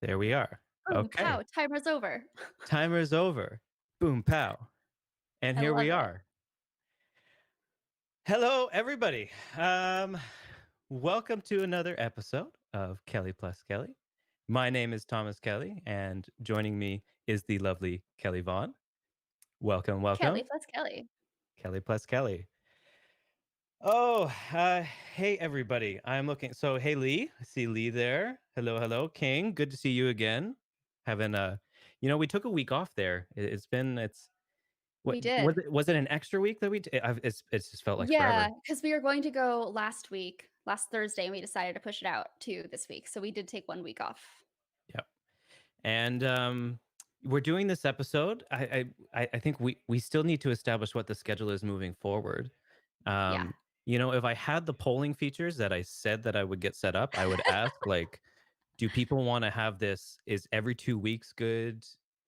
There we are. Boom, Okay. pow, timer's over. Timer's over. Boom, pow. And I here love we it. are. Hello, everybody. Welcome to another episode of Kelly Plus Kelly. My name is Thomas Kelly, and joining me is the lovely Kelly Vaughn. Welcome, Kelly welcome. plus Kelly. Kelly Plus Kelly. Oh, hey, everybody. I'm looking. So, hey, Lee. I see Lee there. Hello, hello. King, good to see you again. Having we took a week off there. It's What We did. was it an extra week that it's just felt like Yeah, forever. because we were going to go last Thursday, and we decided to push it out to this week. So we did take 1 week off. Yep. And we're doing this episode. I think we still need to establish what the schedule is moving forward. Yeah. Um, if I had the polling features that I said that I would get set up, I would ask like, do people want to have this? Is every 2 weeks good?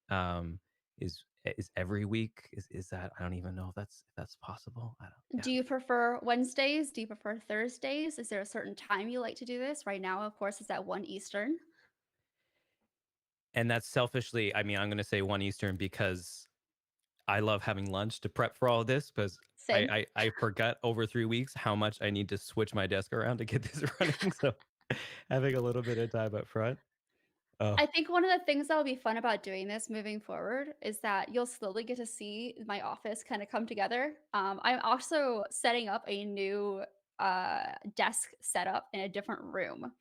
Um, is every week? Is that I don't even know if that's possible. I don't. Yeah. Do you prefer Wednesdays? Do you prefer Thursdays? Is there a certain time you like to do this? Right now, of course, it's at 1 Eastern. And that's selfishly, I mean, I'm going to say 1 Eastern because I love having lunch to prep for all of this because Same. I forgot over 3 weeks how much I need to switch my desk around to get this running. So having a little bit of time up front. Oh, I think one of the things that will be fun about doing this moving forward is that you'll slowly get to see my office kind of come together. I'm also setting up a new desk setup in a different room.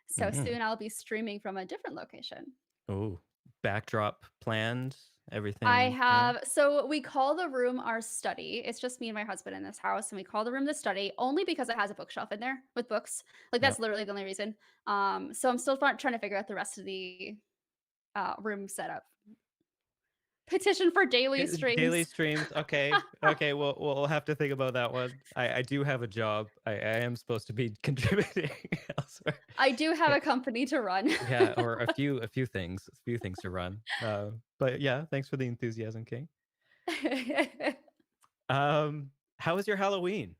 So hmm soon I'll be streaming from a different location. oh, backdrop planned, I everything. Yeah. have, so we call the room our study. It's just me and my husband in this house, and we call the room the study only because it has a bookshelf in there with books. Like Yep. that's literally the only reason. So I'm still trying to figure out the rest of the room setup. Petition for daily Daily streams. streams. Okay. Okay. Well, we'll have to think about that one. I do have a job. I am supposed to be contributing elsewhere. I do have a company to run. Yeah, or a few things to run. But yeah, thanks for the enthusiasm, King. How was your Halloween?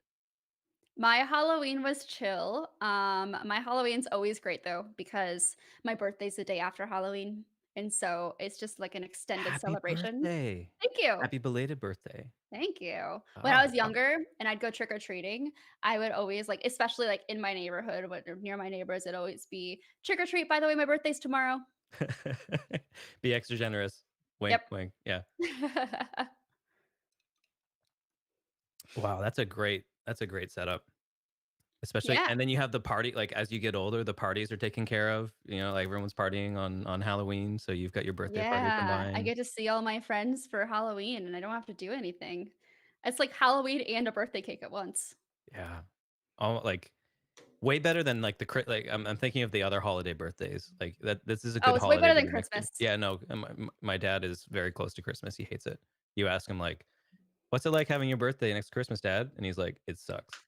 My Halloween was chill. My Halloween's always great though because my birthday's the day after Halloween, and so it's just like an extended Happy celebration. birthday. Thank you. Happy belated birthday. Thank you. When I Oh, was younger and I'd go trick or treating, I would always like, especially like in my neighborhood, or near my neighbors, it'd always be trick or treat. By the way, my birthday's tomorrow. wow. Be extra generous. Wink, Yep. wink. Yeah. Wow, that's a great setup. Especially Yeah. and then you have the party, like, as you get older, the parties are taken care of, like, everyone's partying on Halloween, so you've got your birthday party Yeah, I combined. get to see all my friends for Halloween, and I don't have to do anything. It's like Halloween and a birthday cake at once. Yeah. All like, way better than, like, I'm thinking of the other holiday birthdays, like, this is a Oh, good it's way holiday better to than be next to. Christmas. Yeah, no, my dad is very close to Christmas, he hates it. You ask him, like, "What's it like having your birthday next to Christmas, Dad?" And he's like, "It sucks."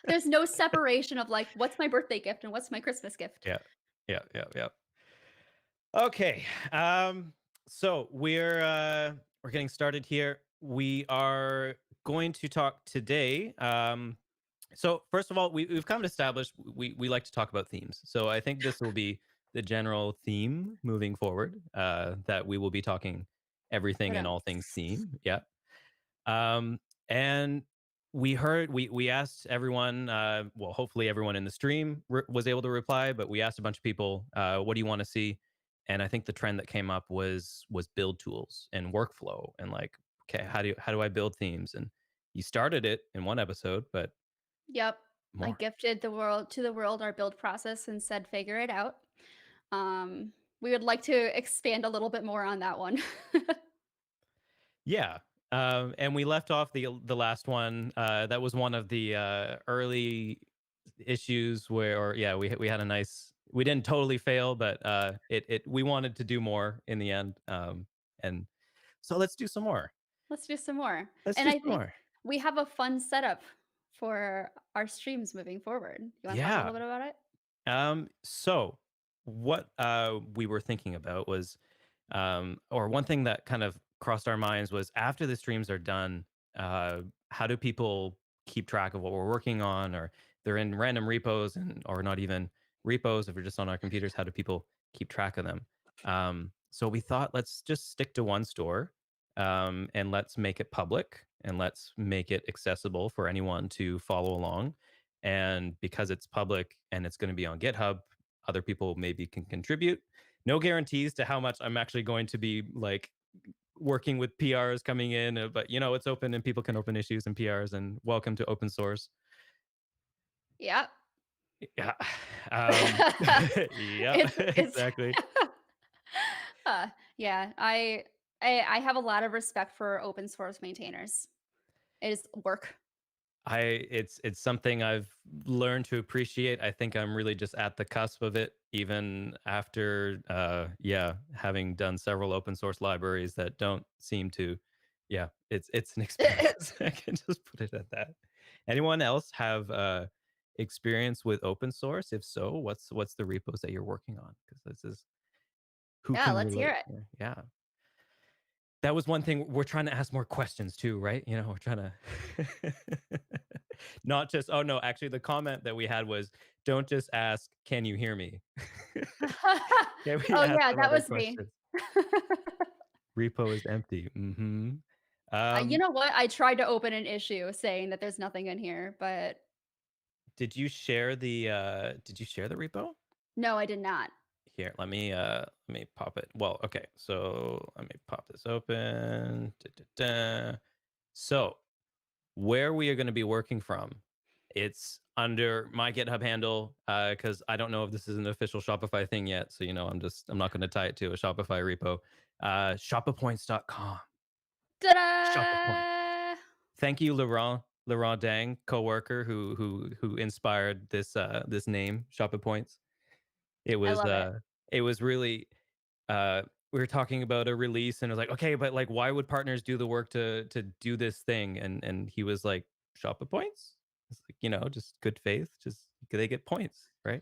There's no separation of like, what's my birthday gift and what's my Christmas gift? Yeah. Yeah, yeah, yeah. Okay. So we're getting started here. We are going to talk today. So first of all, we've kind of established we like to talk about themes. So I think this will be the general theme moving forward. That we will be talking everything What and all things else? theme. Yeah. And we asked everyone. Well, hopefully everyone in the stream was able to reply, but we asked a bunch of people, what do you want to see? And I think the trend that came up was build tools and workflow and like, okay, how do I build themes? And you started it in one episode, but Yep. I more. gifted the world our build process and said, figure it out. We would like to expand a little bit more on that one. Yeah. And we left off the last one. That was one of the early issues where, or yeah, we had a nice. We didn't totally fail, but it we wanted to do more in the end. And so let's do some more. Let's do some more. Let's And do I some think more. we have a fun setup for our streams moving forward. You want to talk a Yeah. little bit about it? So what we were thinking about was, or one thing that kind of crossed our minds was after the streams are done, how do people keep track of what we're working on, or they're in random repos and or not even repos if we're just on our computers? How do people keep track of them. So we thought let's just stick to one store, and let's make it public and let's make it accessible for anyone to follow along. And because it's public and it's going to be on GitHub, other people maybe can contribute. No guarantees to how much I'm actually going to be like working with PRs coming in, but it's open and people can open issues and PRs, and welcome to open source. Yep. Yeah. Yeah, It's exactly. uh, yeah, I have a lot of respect for open source maintainers. It is work. I it's something I've learned to appreciate. I think I'm really just at the cusp of it, even after yeah, having done several open source libraries that don't seem to, yeah, it's an experience. I can just put it at that. Anyone else have experience with open source? If so, what's the repos that you're working on? Because this is who Yeah, can let's hear relate it. here. Yeah. That was one thing we're trying to ask more questions too, right? We're trying to not just, oh no, actually the comment that we had was, don't just ask, can you hear me? Can we Oh, ask yeah, some that other was me. questions? Repo is empty. Hmm. You know what? I tried to open an issue saying that there's nothing in here, but did you share the repo? no, I did not. Here, let me pop it. Well, okay, so let me pop this open. Da. So where we are going to be working from, it's under my GitHub handle, because I don't know if this is an official Shopify thing yet. So I'm not going to tie it to a Shopify repo. Shopperpoints.com. Shopperpoint. Ta-da! Thank you, Laurent Dang, coworker who inspired this name, Shopperpoints. It I was love it. uh it was really we were talking about a release and it was like, okay, but like why would partners do the work to do this thing? And he was like, Shopper points? It's like, just good faith, just they get points, right?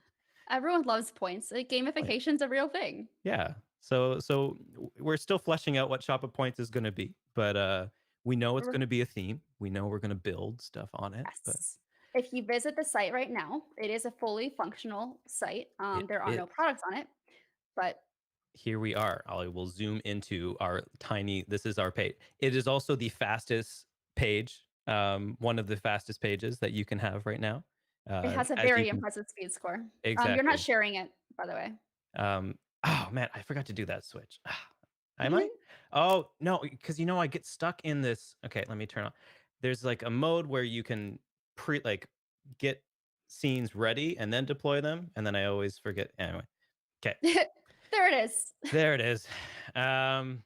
Everyone loves points. Point. Gamification's a real thing. Yeah. So we're still fleshing out what Shopper points is gonna be, but we know it's R gonna be a theme. We know we're gonna build stuff on it, but Yes. If you visit the site right now, it is a fully functional site. it There are is. no products on it, but Here we are. I will zoom into our tiny, this is our page. It is also the fastest page, one of the fastest pages that you can have right now. it has a As you very can, impressive speed score. You're not exactly. sharing it, by the way. Oh man, I forgot to do that switch. Am I? Oh no, because I get stuck in this. Okay, let me turn on. There's like a mode where you can get scenes ready and then deploy them, and then I always forget. Anyway, okay. There it is. There it is. Um,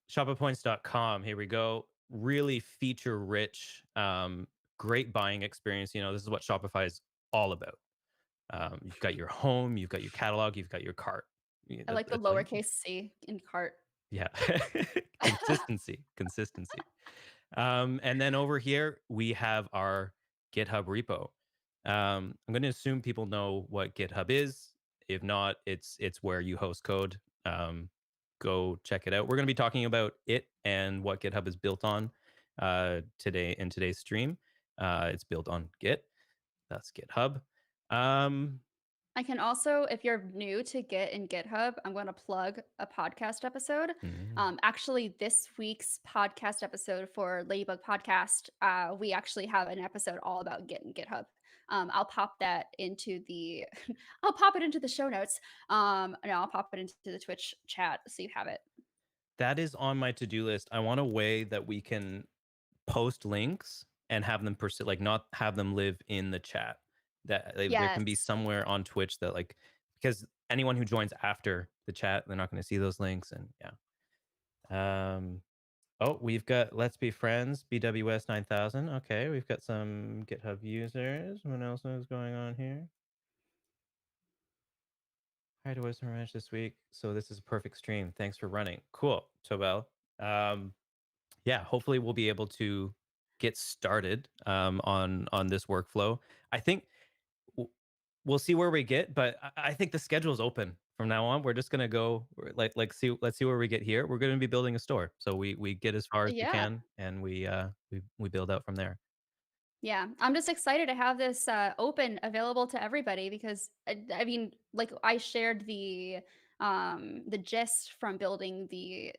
Shopperpoints.com. Here we go. Really feature rich, great buying experience. This is what Shopify is all about. You've got your home, you've got your catalog, you've got your cart. Yeah, I like the that's all you need. lowercase c in cart. Yeah. Consistency. Consistency. And then over here, we have our GitHub repo. I'm going to assume people know what GitHub is. If not, it's where you host code. Go check it out. We're going to be talking about it and what GitHub is built on today in today's stream. It's built on Git. That's GitHub. Um, I can also, if you're new to Git and GitHub, I'm going to plug a podcast episode. mm, Actually, this week's podcast episode for Ladybug Podcast, we actually have an episode all about Git and GitHub. I'll pop that into the, I'll pop it into the show notes. No, I'll pop it into the Twitch chat so you have it. that is on my to-do list. I want a way that we can post links and have them like not have them live in the chat, that there can be Yes. somewhere on Twitch that like, because anyone who joins after the chat, they're not going to see those links. And yeah. Oh, we've got Let's Be Friends, BWS 9000. Okay, we've got some GitHub users. What else is going on here? Hi to Wisdom Ranch this week. So this is a perfect stream. Thanks for running. Cool, Tobel. Um, yeah, hopefully we'll be able to get started on this workflow. I think we'll see where we get, but I think the schedule is open from now on. We're just gonna go let's see where we get here. We're gonna be building a store, so we get as far as we Yeah. can, and we build out from there. Yeah, I'm just excited to have this open, available to everybody because I mean, like I shared the the gist from building the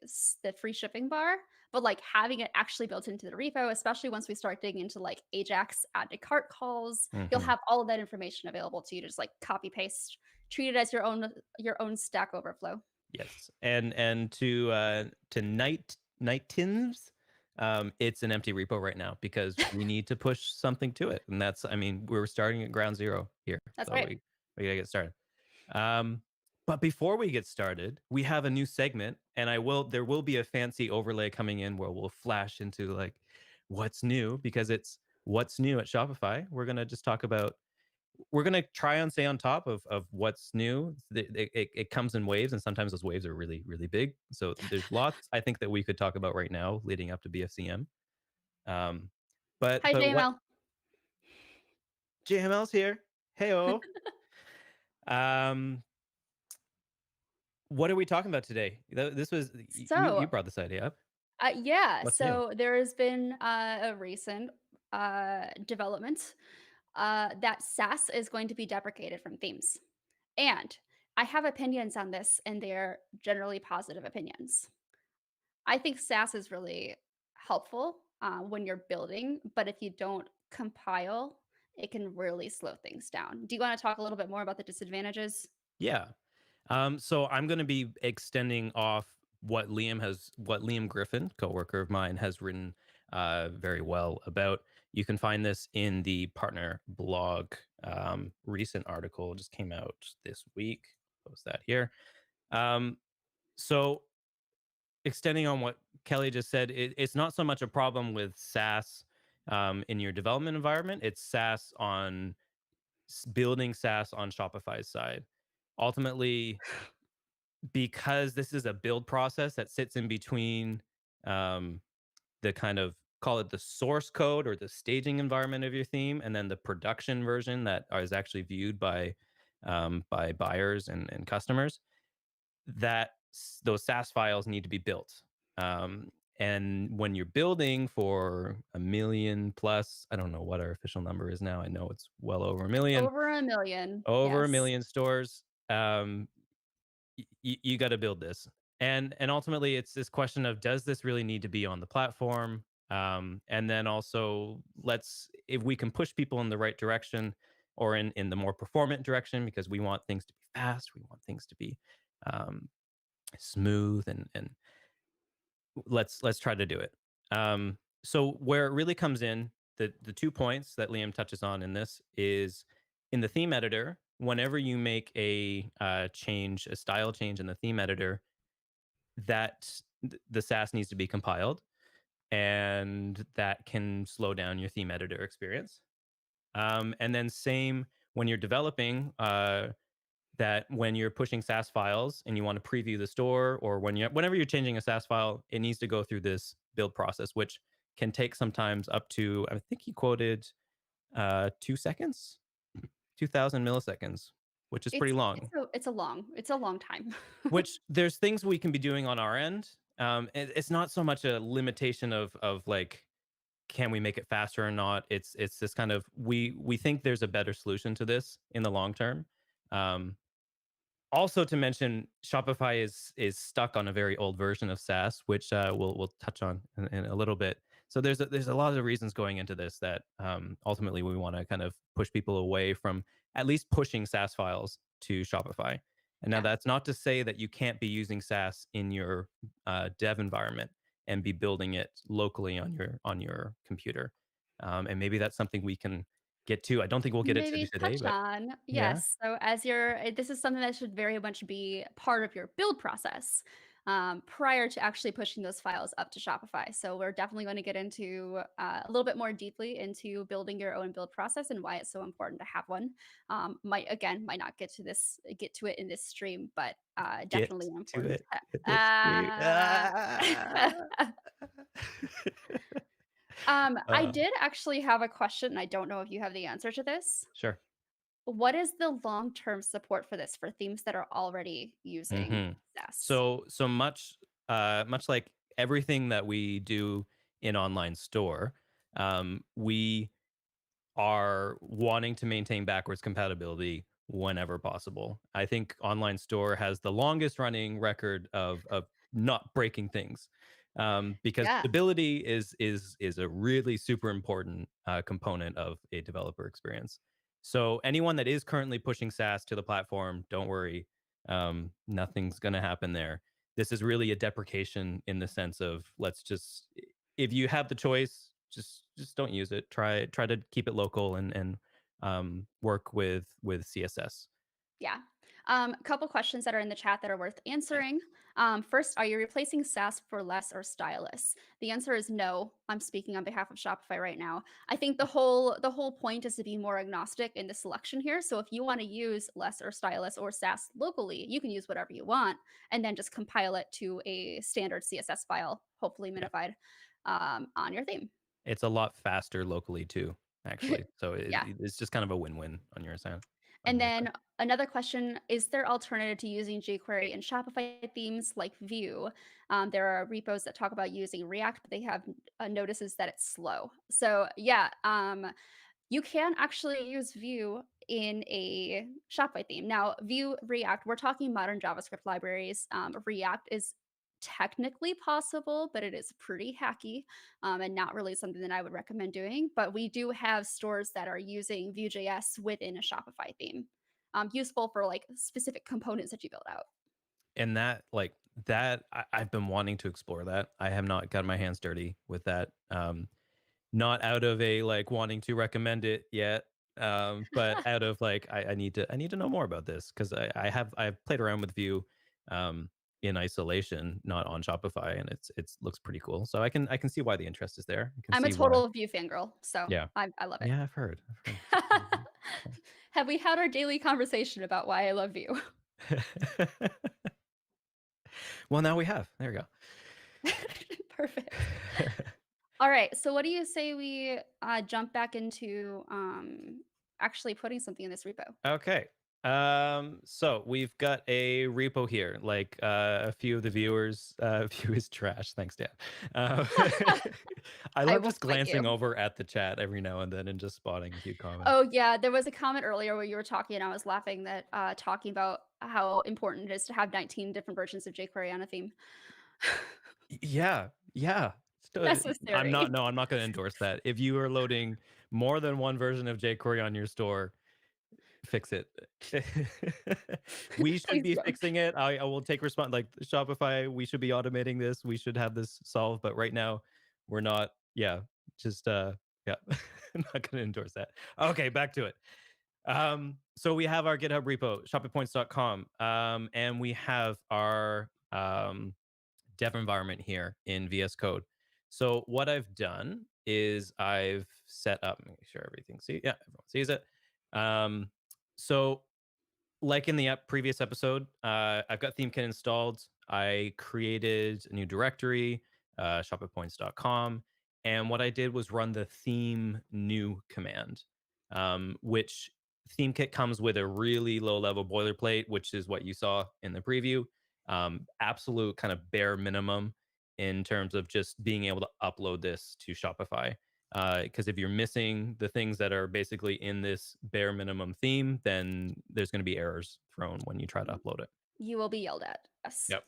free shipping bar, but like having it actually built into the repo, especially once we start digging into like Ajax add to cart calls, you'll Hmm. have all of that information available to you to just like copy paste, treat it as your own Stack Overflow. Yes, and to Nightins, it's an empty repo right now because we need to push something to it, and that's I mean we're starting at ground zero here, That's so right. we gotta get started. Um, but before we get started, we have a new segment, and there will be a fancy overlay coming in where we'll flash into like what's new because it's what's new at Shopify. We're gonna try and stay on top of what's new. It comes in waves, and sometimes those waves are really really big. So there's lots I think that we could talk about right now leading up to BFCM. Um, Hi, but what JML. JML's here? Heyo. Um, what are we talking about today? This was you So, brought this idea up. yeah, What's new? so there has been a recent development that Sass is going to be deprecated from themes. And I have opinions on this, and they're generally positive opinions. I think Sass is really helpful when you're building, but if you don't compile, it can really slow things down. Do you want to talk a little bit more about the disadvantages? Yeah. So I'm going to be extending off what Liam Griffin, coworker of mine, has written very well about. You can find this in the partner blog. Recent article just came out this week. Post that here. Um, so extending on what Kelly just said, it's not so much a problem with SaaS in your development environment. It's SaaS on building SaaS on Shopify's side. Ultimately, because this is a build process that sits in between um, the kind of call it the source code or the staging environment of your theme, and then the production version that is actually viewed by buyers and customers. Those SaaS files need to be built. Um, and when you're building for a million plus, I don't know what our official number is now. I know it's well Over a million. over a Yes. million stores. You got to build this, and ultimately it's this question of does this really need to be on the platform, and then also let's if we can push people in the right direction or in the more performant direction because we want things to be fast, we want things to be um, smooth, and let's try to do it. So where it really comes in, the 2 points that Liam touches on in this is in the theme editor. Whenever you make a style change in the theme editor, the Sass needs to be compiled, and that can slow down your theme editor experience. And then same when you're developing. That when you're pushing Sass files and you want to preview the store, or whenever you're changing a Sass file, it needs to go through this build process, which can take sometimes up to I think he quoted 2 seconds, 2,000 milliseconds, which is pretty It's long. it's a long time. Which there's things we can be doing on our end. It's not so much a limitation of like can we make it faster or not. It's this kind of we think there's a better solution to this in the long term. Um, Also to mention, Shopify is stuck on a very old version of SaaS, which we'll touch on in a little bit. So there's a lot of reasons going into this that ultimately we want to kind of push people away from at least pushing SaaS files to Shopify. And now Yeah. that's not to say that you can't be using SaaS in your dev environment and be building it locally on your computer. And maybe that's something we can get to. I don't think we'll get it to Maybe today, touch but on. yeah, Yes. So this is something that should very much be part of your build process prior to actually pushing those files up to Shopify. So we're definitely going to get into a little bit more deeply into building your own build process and why it's so important to have one. Might not get to it in this stream, but get definitely to important. it in this stream. Ah! I Uh, did actually have a question. I don't know if you have the answer to this. sure. What is the long-term support for this for themes that are already using Mhm. Sass? So much like everything that we do in online store, we are wanting to maintain backwards compatibility whenever possible. I think Online Store has the longest running record of not breaking things, because Yeah. stability is a really super important component of a developer experience. So anyone that is currently pushing Sass to the platform, don't worry, nothing's going to happen there. This is really a deprecation in the sense of, let's just, if you have the choice, just don't use it. Try to keep it local and work with CSS. Yeah. A couple questions that are in the chat that are worth answering. First, are you replacing Sass for less or Stylus? The answer is no. I'm speaking on behalf of Shopify right now. I think the whole point is to be more agnostic in the selection here. So if you want to use less or Stylus or Sass locally, you can use whatever you want, and then just compile it to a standard CSS file, hopefully Yeah, minified, on your theme. it's a lot faster locally too, actually. So Yeah. it's just kind of a win-win on your side. On And your side. then another question, is there alternative to using jQuery and Shopify themes like Vue? There are repos that talk about using React, but they have notices that it's slow. So yeah, you can actually use Vue in a Shopify theme. Now, Vue, React, we're talking modern JavaScript libraries. React is technically possible, but it is pretty hacky, and not really something that I would recommend doing. But we do have stores that are using Vue.js within a Shopify theme, useful for like specific components that you build out. And that, like, that I've been wanting to explore that. I have not got my hands dirty with that. Not out of a like wanting to recommend it yet, but out of like I need to know more about this because I've played around with Vue in isolation, not on Shopify, and it's looks pretty cool. So I can see why the interest is there. I can I'm a see why. total Vue fangirl, so Yeah, I love it. yeah, I've heard. Mhm. Have we had our daily conversation about why I love Vue? Well, now we have. There we Perfect. go. All right. So, what do you say we jump back into actually putting something in this repo? Okay. So we've got a repo here. Like a few of the viewers view is trash. Thanks, Dan. Uh, I I love will just fight glancing you. over at the chat every now and then and just spotting a few comments. Oh yeah, there was a comment earlier where you were talking, and I was laughing that talking about how important it is to have 19 different versions of jQuery on a theme. Yeah, yeah. I'm Necessary. not. No, I'm not going to endorse that. If you are loading more than one version of jQuery on your store, fix it. We should Please be don't. fixing it. I will take response, like Shopify. We should be automating this. We should have this solved. But right now, we're not. Yeah, just yeah. I'm not going to endorse that. Okay, back to it. So we have our GitHub repo, shopifypoints.com, and we have our dev environment here in VS Code. So what I've done is I've set up, make sure everything yeah, everyone sees it. Um, so like in the previous episode, I've got ThemeKit installed. I created a new directory, shopifypoints.com. And what I did was run the theme new command, which ThemeKit comes with a really low level boilerplate, which is what you saw in the preview. Absolute kind of bare minimum in terms of just being able to upload this to Shopify. Because if you're missing the things that are basically in this bare minimum theme, then there's going to be errors thrown when you try to upload it. You will be yelled at. Yes. Yep.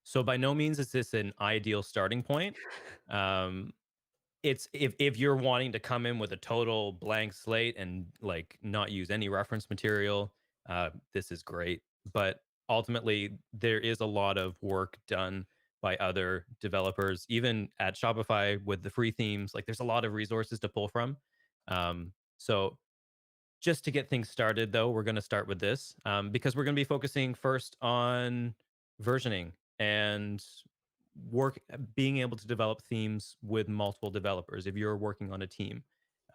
So by no means is this an ideal starting point. Um, it's if you're wanting to come in with a total blank slate and like not use any reference material, this is great. But ultimately, there is a lot of work done by other developers, even at Shopify with the free themes. Like, there's a lot of resources to pull from. So just to get things started, though, we're going to start with this because we're going to be focusing first on versioning and being able to develop themes with multiple developers. If you're working on a team,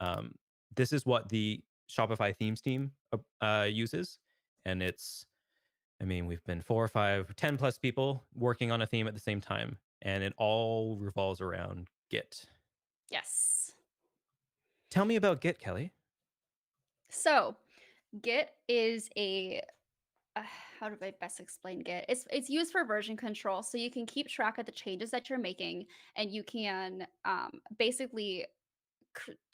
um, this is what the Shopify themes team uses, and it's. I mean, we've been 4 or 5, 10 plus people working on a theme at the same time, and it all revolves around Git. Yes. Tell me about Git, Kelly. So, Git is a uh, how do I best explain Git? It's used for version control, so you can keep track of the changes that you're making, and you can basically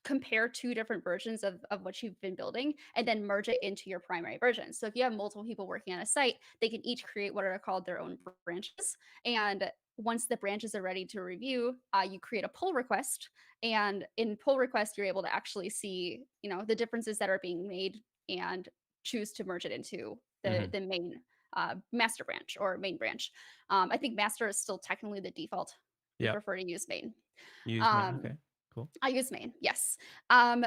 compare two different versions of what you've been building and then merge it into your primary version. So if you have multiple people working on a site, they can each create what are called their own branches. And once the branches are ready to review, you create a pull request. And in pull request, you're able to actually see, the differences that are being made and choose to merge it into the Hmm. the main master branch or main branch. I think master is still technically the default. We Yep. prefer to use main. Use main. Um, Okay. Cool. I use main, yes. Um,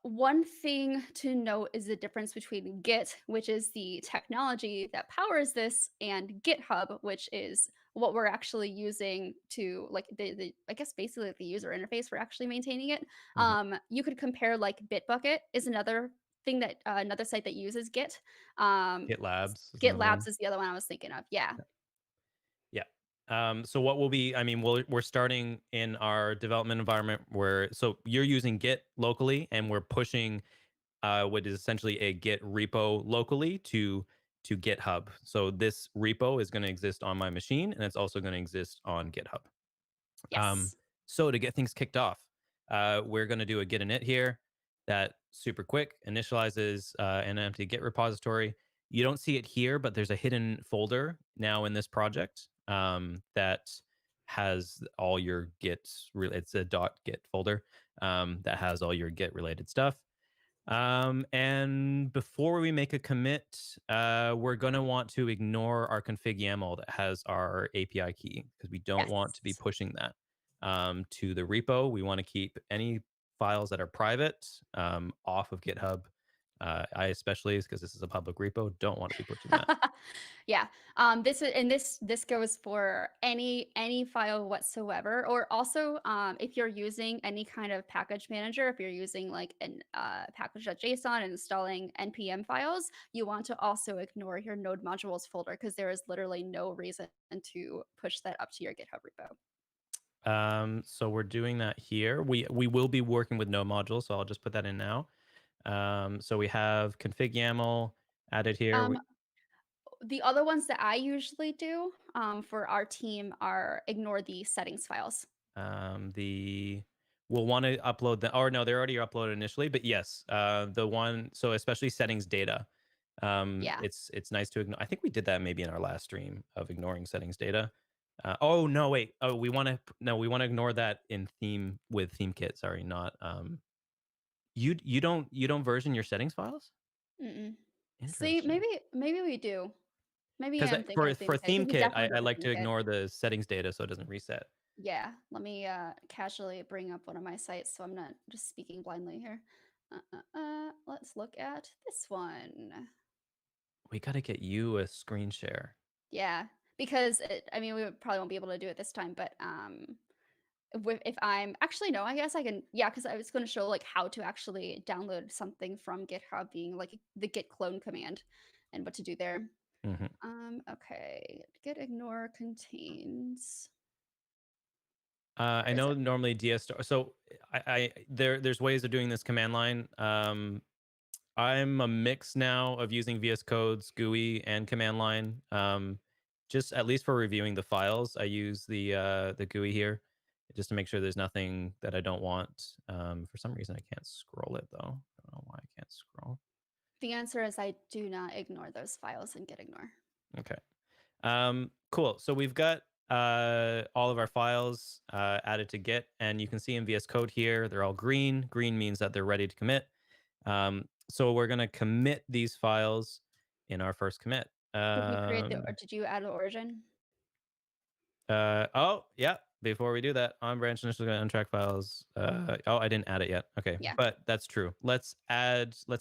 one thing to note is the difference between Git, which is the technology that powers this, and GitHub, which is what we're actually using to like the I guess basically like the user interface for actually maintaining it. Hmm. You could compare like Bitbucket is another thing that another site that uses Git. Um, GitLabs is another GitLabs one. is the other one I was thinking of. Yeah. Yeah. So what will be, I mean, we're starting in our development environment where, so you're using Git locally and we're pushing what is essentially a Git repo locally to GitHub. So this repo is going to exist on my machine and it's also going to exist on GitHub. Um, Yes. so to get things kicked off, we're going to do a git init here that super quick initializes an empty Git repository. You don't see it here, but there's a hidden folder now in this project that has all your Git. It's a .git folder that has all your Git related stuff. And before we make a commit, we're going to want to ignore our config YAML that has our API key because we don't want to be Yes. pushing that to the repo. We want to keep any files that are private off of GitHub. I especially, because this is a public repo, don't want to be pushing that. Yeah. This goes for any file whatsoever, or also if you're using any kind of package manager, if you're using like an package.json and installing npm files, you want to also ignore your node modules folder because there is literally no reason to push that up to your GitHub repo. So we're doing that here. We will be working with no modules, so I'll just put that in now. So we have config YAML added here. Um, the other ones that I usually do for our team are ignore the settings files. The we'll want to upload the, or no, they're already uploaded initially, but yes, the one, so especially settings data. Yeah. It's nice to ignore. I think we did that maybe in our last stream of ignoring settings data. Oh no, wait. Oh, we want to ignore that in theme with theme kit. Sorry, not you don't version your settings files? Mm-mm. See, Interesting. maybe we do. Maybe Because I'm thinking for of theme for kit because theme we kit, definitely I did a like theme to kit. ignore the settings data so it doesn't reset. Yeah, let me casually bring up one of my sites so I'm not just speaking blindly here. Let's look at this one. We got to get you a screen share. Yeah, because I mean, probably won't be able to do it this time, but if I'm actually no, I guess I can. Yeah, because I was going to show like how to actually download something from GitHub, being like the git clone command, and what to do there. Mhm. Okay, git ignore contains. I Where is know it? normally DS. So there's ways of doing this command line. I'm a mix now of using VS Code's GUI and command line. Just at least for reviewing the files, I use the GUI here just to make sure there's nothing that I don't want. For some reason, I can't scroll it though. I don't know why I can't scroll. The answer is I do not ignore those files in git ignore. Okay. Cool. So we've got all of our files added to Git, and you can see in VS Code here, they're all green. Green means that they're ready to commit. So we're going to commit these files in our first commit. Did you create the or did you add the origin? Oh, yeah. Before we do that, on branch initially going to untrack files. Oh, I didn't add it yet. Okay, Yeah. but that's true. Let's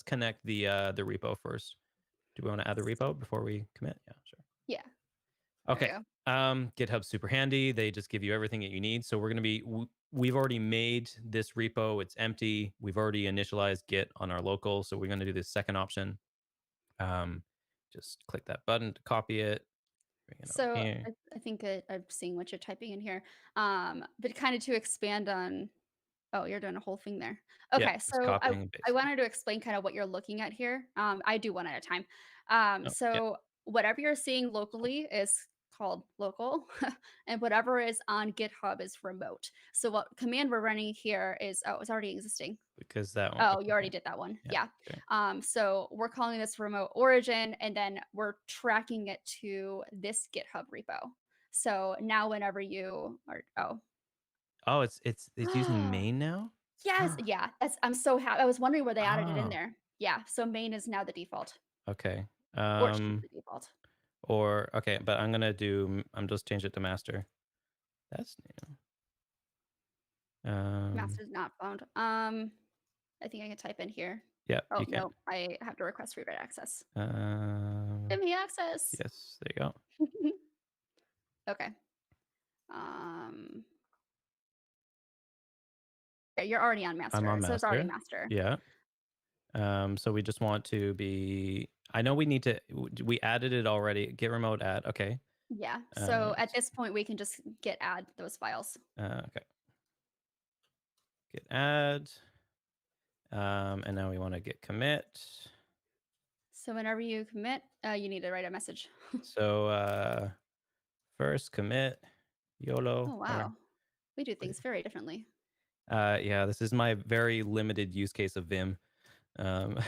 connect the repo first. Do we want to add the repo before we commit? Yeah, sure. Yeah. There we Okay. go. GitHub's super handy. They just give you everything that you need. So we're going to be, we've already made this repo. It's empty. We've already initialized Git on our local. So we're going to do this second option. Um, just click that button to copy it. Bring it over So here. I think I'm seeing what you're typing in here. But kind of to expand on, oh, you're doing a whole thing there. Yeah, Okay, just so I copying and I pasting. wanted to explain kind of what you're looking at here. I do one at a time. Oh, yeah. So whatever you're seeing locally is called local, and whatever is on GitHub is remote. So what command we're running here is, oh, it's already existing. because that one. Oh, you already did that one. Yeah. Yeah. Okay. So we're calling this remote origin, and then we're tracking it to this GitHub repo. So now whenever you are, Oh, it's using main now. yes, yeah, I'm so happy. I was wondering where they added it in Oh, there. Yeah, so main is now the default, okay. or it should be the default. Or okay, but I'm just change it to master. That's new. Master's not found. I think I can type in here. Yeah, Oh you can. no, I have to request rewrite access. Um, Give me access. yes, there you go. Okay. Um, yeah, you're already on I'm master, on so it's already master. master. Yeah. So we just want to be. I know we need to. We added it already. Get remote add. Okay. Yeah. Uh, So at this point, we can just git add those files. okay. Git add. And now we want to get commit. So whenever you commit, you need to write a message. So first commit YOLO. Oh Or wow, we do things very differently. yeah, this is my very limited use case of Vim. I'm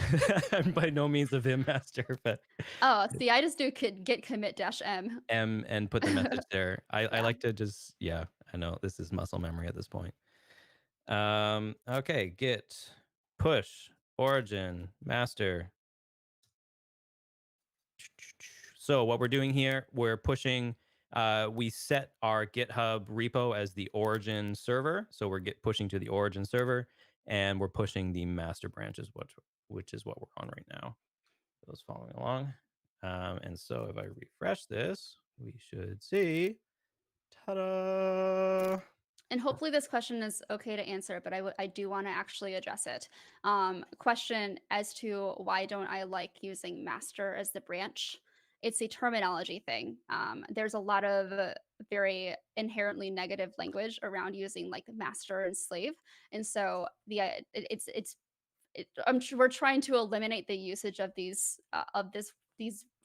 by no means a Vim master, but Oh, see, I just do git commit dash m. M and put the message there. I Yeah. like to just yeah, I know this is muscle memory at this point. Okay, git push origin master. So what we're doing here, we're pushing we set our GitHub repo as the origin server. So we're pushing to the origin server and we're pushing the master branches, which is what we're on right now. Those following along. And so if I refresh this, we should see, ta-da! And hopefully this question is okay to answer, but I do want to actually address it. Question as to why don't I like using master as the branch? It's a terminology thing. There's a lot of very inherently negative language around using like master and slave, and so we're trying to eliminate the usage of these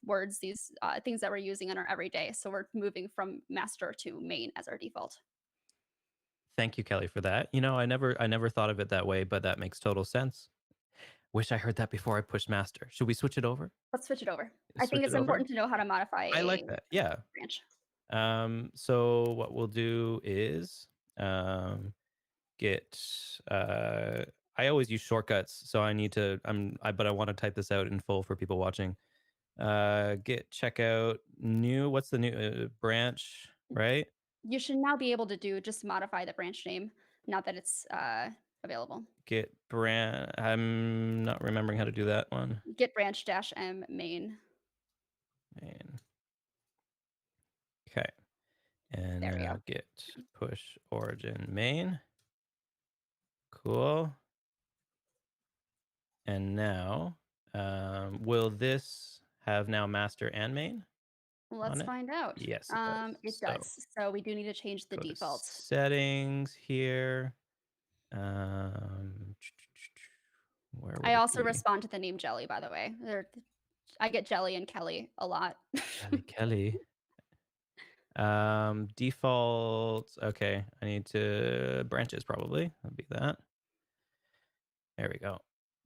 words, these things that we're using in our everyday. So we're moving from master to main as our default. Thank you, Kelly, for that. I never thought of it that way, but that makes total sense. Wish I heard that before I pushed master. Should we switch it over? Let's switch it over. I think Switch it's it over? important to know how to modify I like a that. Yeah. branch. So what we'll do is get I always use shortcuts, so I need to but I want to type this out in full for people watching. Git checkout new, what's the new branch, right? You should now be able to just modify the branch name, now that it's available. Git branch, I'm not remembering how to do that one. Git branch dash m main. Main. Okay. And There we now go. git push origin main. Cool. And now, will this have now master and main on Let's it? find out. Yes, it does. It So does. So we do need to change the go to default. settings here. Um, where would I it also be? respond to the name Jelly, by the way. I get Jelly and Kelly a lot. Kelly, Kelly. Default. Okay, I need to branches probably. That'll be that. There we go.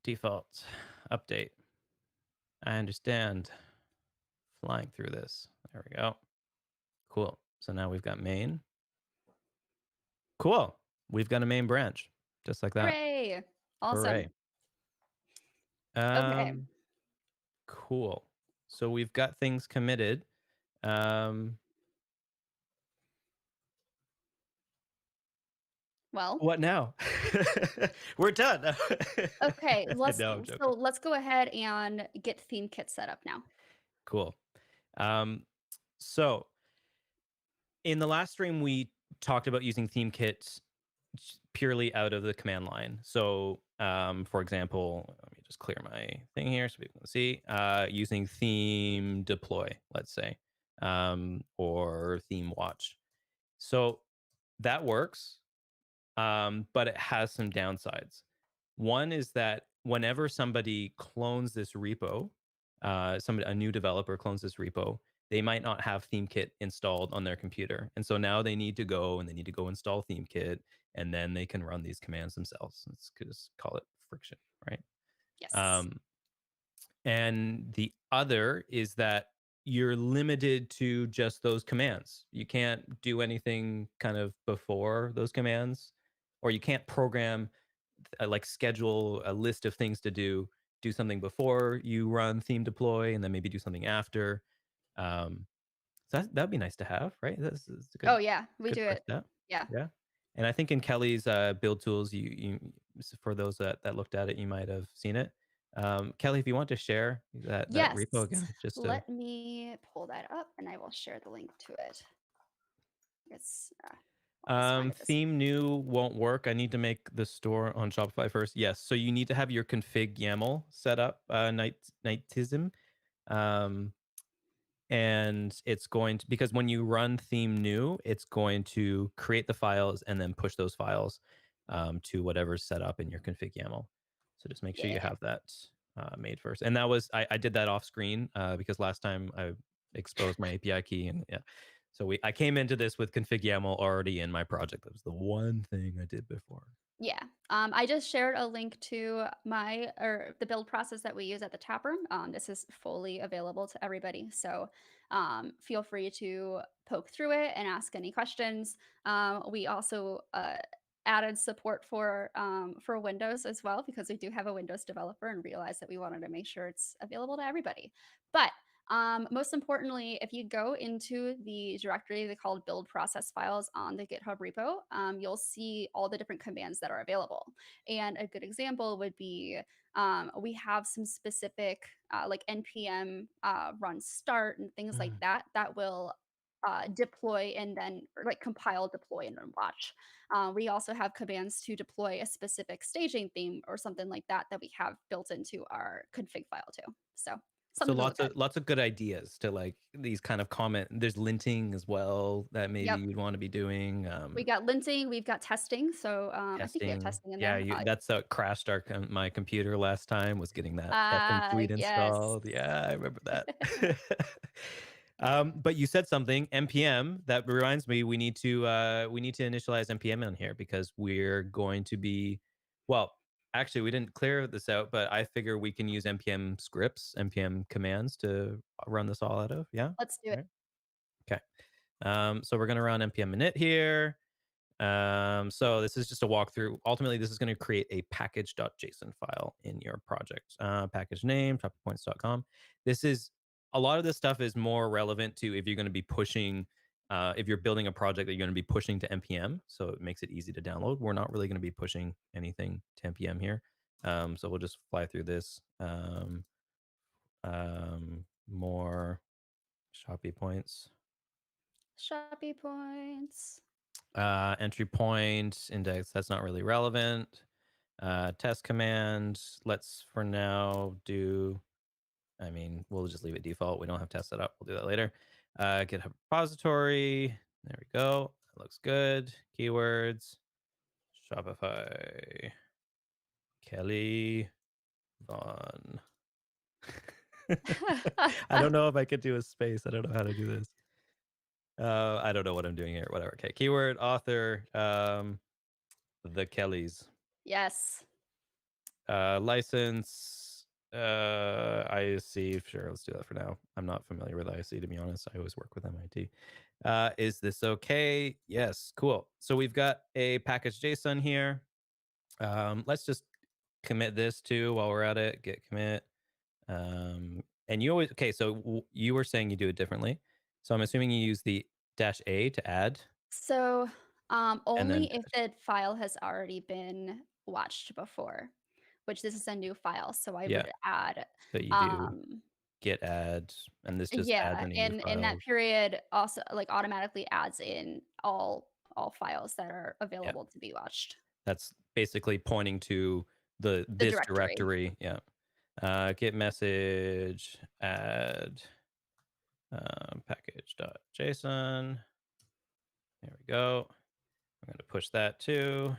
Default update. I understand. Flying through this. There we go. Cool. So now we've got main. Cool. We've got a main branch, just like that. Hooray! Awesome. Hooray. Okay. Cool. So we've got things committed. Well, What now? We're done. okay. No, I'm So joking. let's go ahead and get theme kit set up now. Cool. So in the last stream, we talked about using theme kits purely out of the command line. So, for example, let me just clear my thing here so people can see. Using theme deploy, let's say, or theme watch. So that works, but it has some downsides. One is that whenever somebody clones this repo, a new developer clones this repo, they might not have ThemeKit installed on their computer. And so now they need to go install ThemeKit, and then they can run these commands themselves. Let's just call it friction, right? Yes. Um, and the other is that you're limited to just those commands. You can't do anything kind of before those commands, or you can't program like schedule a list of things to do something before you run theme deploy, and then maybe do something after. So that'd be nice to have, right? That's a Oh, yeah, we good do first it. step. Yeah. Yeah. And I think in Kelly's build tools, for those that looked at it, you might have seen it. Kelly, if you want to share that Yes. repo again, just to Let me pull that up, and I will share the link to it. I'll just find it this. theme new won't work. I need to make the store on Shopify first. Yes, so you need to have your config YAML set up. Nightism. Um, and it's going to, because when you run theme new, it's going to create the files and then push those files to whatever's set up in your config YAML. So just make sure you Yeah. have that made first. And that was I did that off screen because last time I exposed my API key, and yeah. So I came into this with config YAML already in my project. That was the one thing I did before. Yeah. I just shared a link to the build process that we use at the tap room. This is fully available to everybody. So feel free to poke through it and ask any questions. We also added support for Windows as well, because we do have a Windows developer and realized that we wanted to make sure it's available to everybody. But most importantly, if you go into the directory they called build process files on the GitHub repo, you'll see all the different commands that are available. And a good example would be we have some specific like npm run start and things like Mm. that that will deploy and then or like compile, deploy, and then watch. We also have commands to deploy a specific staging theme or something like that that we have built into our config file too. So So something to look at. lots of good ideas to like these kind of comment. There's linting as well that maybe Yep. you'd want to be doing. We got linting, we've got testing. So I think we have Testing. testing in Yeah, there. that's what crashed my computer last time, was getting that testing suite Yes. installed. Yeah, I remember that. But you said something, npm, that reminds me, we need to initialize npm on here, because we're going to be, well, actually we didn't clear this out, but I figure we can use npm scripts, npm commands to run this all out of. Yeah. Let's do it. Right. Okay. So we're gonna run npm init here. So this is just a walkthrough. Ultimately, this is going to create a package.json file in your project. Package name, topic.points.com. This is, a lot of this stuff is more relevant to if you're going to be pushing, if you're building a project that you're going to be pushing to npm. So it makes it easy to download. We're not really going to be pushing anything to npm here. So we'll just fly through this. More Shopee points. Shopee points. Entry point index, that's not really relevant. Test command, let's for now do, I mean, we'll just leave it default. We don't have test set up. We'll do that later. GitHub repository. There we go. That looks good. Keywords. Shopify. Kelly Von. I don't know if I could do a space. I don't know how to do this. I don't know what I'm doing here. Whatever. Okay. Keyword, author, the Kellys. Yes. License, ISC. Sure, let's do that for now. I'm not familiar with ISC, to be honest. I always work with MIT. Is this okay? Yes, cool. So we've got a package JSON here. Let's just commit this too while we're at it. Git commit. And you always, okay, so you were saying you do it differently. So I'm assuming you use the -A to add, So and then only if the file has already been watched before, which this is a new file. So I yeah. would add So you do um git add, and this just adds yeah, any new and in that files. period also like automatically adds in all files that are Yeah. available to be watched. That's basically pointing to The this directory. directory. Yeah. Git message add package.json. There we go. I'm going to push that too.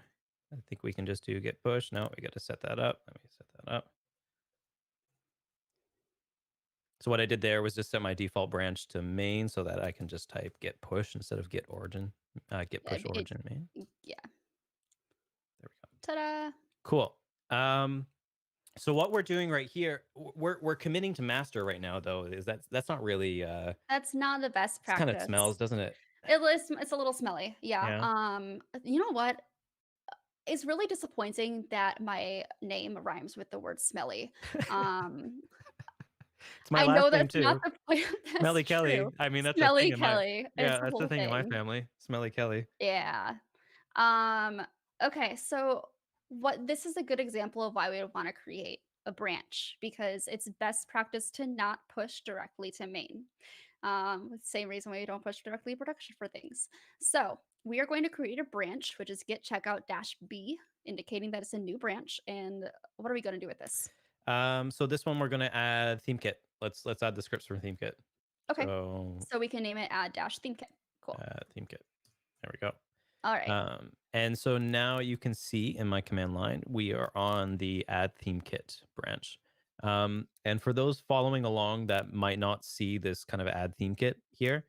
I think we can just do git push. No, we got to set that up. Let me set that up. So what I did there was just set my default branch to main so that I can just type git push instead of git origin, git push It origin main. yeah. There we go. Ta-da! Cool. So what we're doing right here, we're committing to master right now, though. Is that's not really That's not the best it's kind of smells, practice. doesn't it? It's a little smelly, yeah, Yeah. you know what? It's really disappointing that my name rhymes with the word smelly. Um, It's my I last know name that's not too. the point. That's Smelly true. Kelly. I mean, that's a thing Smelly in my Kelly, it's yeah, a that's the whole thing in my thing. family. Smelly Kelly. Yeah. Um, okay, so what this is a good example of why we would wanna create a branch because it's best practice to not push directly to main. Same reason why you don't push directly to production for things. So we are going to create a branch, which is git checkout dash B, indicating that it's a new branch. And what are we going to do with this? So this one we're gonna add theme kit. Let's add the scripts for theme kit. Okay. So So we can name it add dash theme kit. Cool. theme kit. There we go. All right. And so now you can see in my command line, we are on the add theme kit branch. And for those following along that might not see this kind of add theme kit here,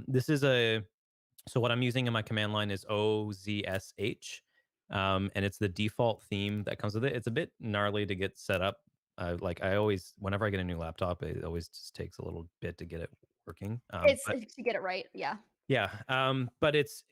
this is a so what I'm using in my command line is OZSH, and it's the default theme that comes with it. It's a bit gnarly to get set up. Like I always, whenever I get a new laptop, it always just takes a little bit to get it working. But It's to get it right. Yeah. yeah, but it's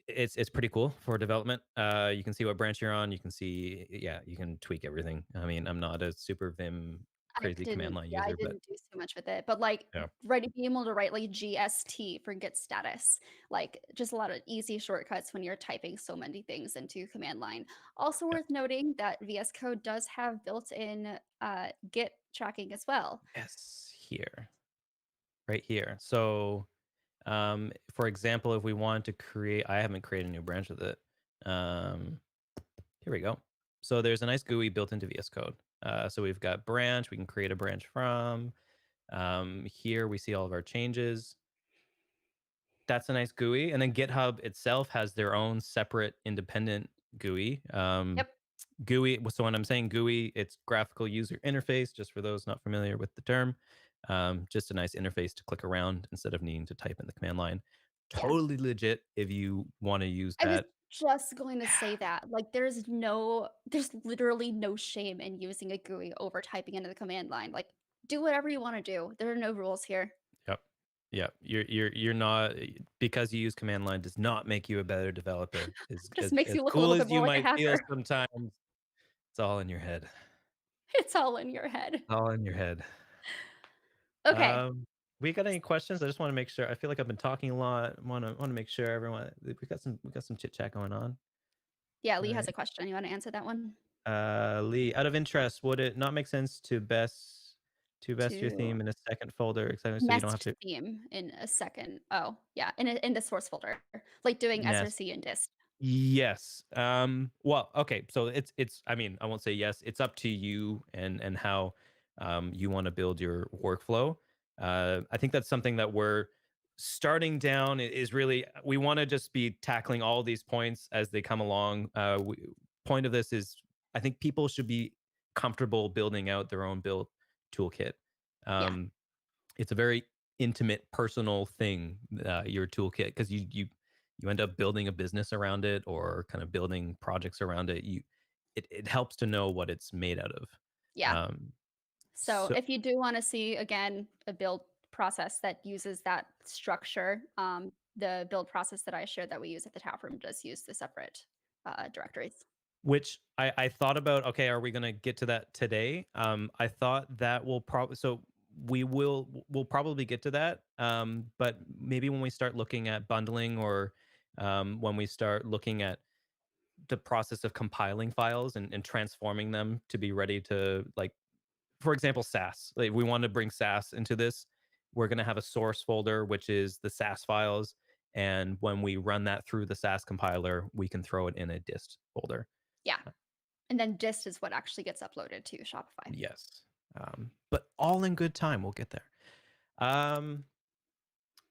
pretty cool for development. You can see what branch you're on. You can see, yeah, you can tweak everything. I mean, I'm not a super Vim crazy command line I user, but didn't do too much with it, but, like, yeah, being able to write, like, GST for git status, like, just a lot of easy shortcuts when you're typing so many things into command line. Also yeah. worth noting that VS Code does have built-in, git tracking as well. Yes, here, right here. So for example, if we want to create, I haven't created a new branch with it. Um, here we go. So there's a nice GUI built into VS Code. So we've got branch, we can create a branch from. Here we see all of our changes. That's a nice GUI. And then GitHub itself has their own separate independent GUI. Yep. GUI, so when I'm saying GUI, it's graphical user interface, just for those not familiar with the term. Just a nice interface to click around instead of needing to type in the command line. Yeah. Totally legit if you want to use I was that. just going to say that, like, there's literally no shame in using a GUI over typing into the command line, like, do whatever you wanna do. There are no rules here. Yep. Yep. You're not because you use command line does not make you a better developer. As Just as, makes as you look a cool little bit as more you like a might feel hacker. sometimes, it's all in your head. It's all in your head. All in your head. Okay. Um, we got any questions? I just want to make sure. I feel like I've been talking a lot. Want to make sure everyone we got some chit chat going on. Yeah, Lee has Right. a question. You wanna answer that one? Lee, out of interest, would it not make sense to best your To theme in a second folder, exactly, so you don't have nest to theme in a second. Oh, yeah, in the source folder, like doing nest? src and dist. Yes. Well, okay. So it's. I mean, I won't say yes. It's up to you and how you want to build your workflow. I think that's something that we're starting down. Is really we want to just be tackling all these points as they come along. Point of this is I think people should be comfortable building out their own build toolkit. Yeah, Um, it's a very intimate, personal thing, your toolkit, because you end up building a business around it or kind of building projects around it. It helps to know what it's made out of. yeah. Um, So, so if you do wanna see, again, a build process that uses that structure, the build process that I shared that we use at the tap room does use the separate, directories. which I thought about, okay, are we gonna get to that today? I thought that will probably so we'll probably get to that. But maybe when we start looking at bundling or when we start looking at the process of compiling files and transforming them to be ready to like for example Sass, like we want to bring Sass into this, we're going to have a source folder which is the Sass files, and when we run that through the Sass compiler we can throw it in a dist folder. Yeah, and then dist is what actually gets uploaded to Shopify. Yes. But all in good time, we'll get there. um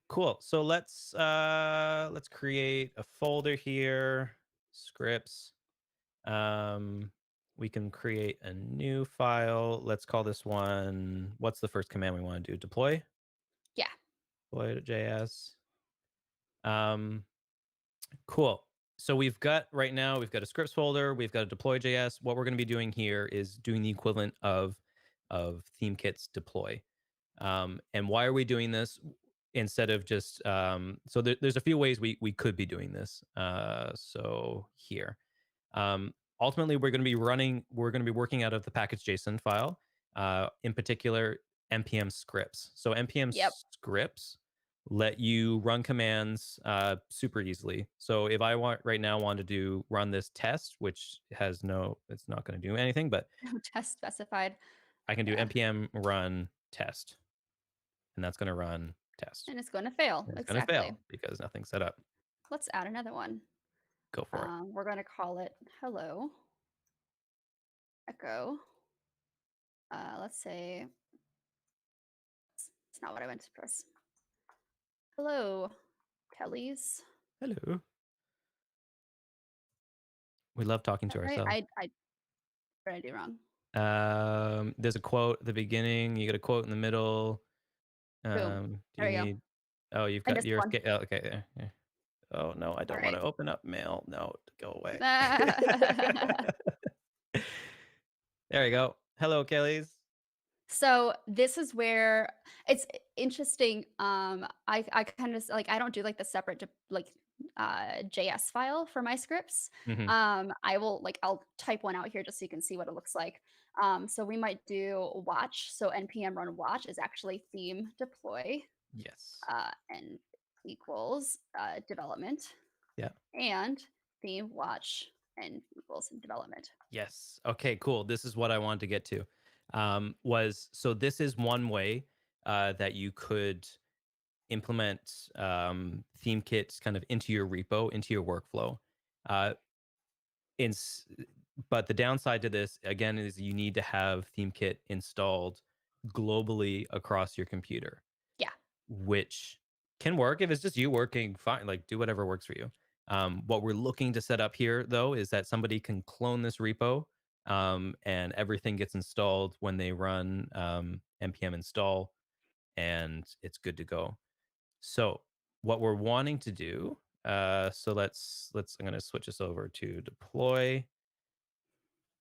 cool, so let's create a folder here, scripts. um we can create a new file. Let's call this one, what's the first command we want to do? Deploy? Yeah. Deploy to JS. Um, cool. So we've got right now, we've got a scripts folder, we've got a deploy.js. What we're going to be doing here is doing the equivalent of ThemeKit's deploy. And why are we doing this instead of just so there's a few ways we could be doing this. So here. Ultimately, we're going to be working out of the package.json file, in particular, npm scripts. So npm Yep. scripts let you run commands super easily. So if I want to do run this test, which has no, it's not going to do anything, but Test specified. I can do Yeah. npm run test, and that's going to run test. And it's going to fail. And it's going to Exactly. fail because nothing's set up. Let's add another one. Go for it. We're going to call it hello echo. Let's say it's not what I meant to press. Hello, Kellys. Hello. We love talking to Right? ourselves. What did I do wrong? There's a quote at the beginning. You get a quote in the middle. Boom. Do There you you go. need? Oh, you've I got missed your. one. Oh, okay, there. Yeah. Oh no, I All don't want right. to open up mail. No, go away. There you go. Hello, Kellys. So this is where it's interesting. I kind of like I don't do like the separate JS file for my scripts. Hmm. I'll type one out here just so you can see what it looks like. So we might do watch. So npm run watch is actually theme deploy Yes. and equals development Yeah. and theme watch and equals development. Yes. Okay. Cool. This is what I wanted to get to. Was so this is one way that you could implement theme kits kind of into your repo, into your workflow. Uh, in, but the downside to this again is you need to have ThemeKit installed globally across your computer, Yeah. which can work if it's just you working fine. Like do whatever works for you. What we're looking to set up here though is that somebody can clone this repo, and everything gets installed when they run npm install, and it's good to go. So what we're wanting to do, so let's I'm going to switch this over to deploy.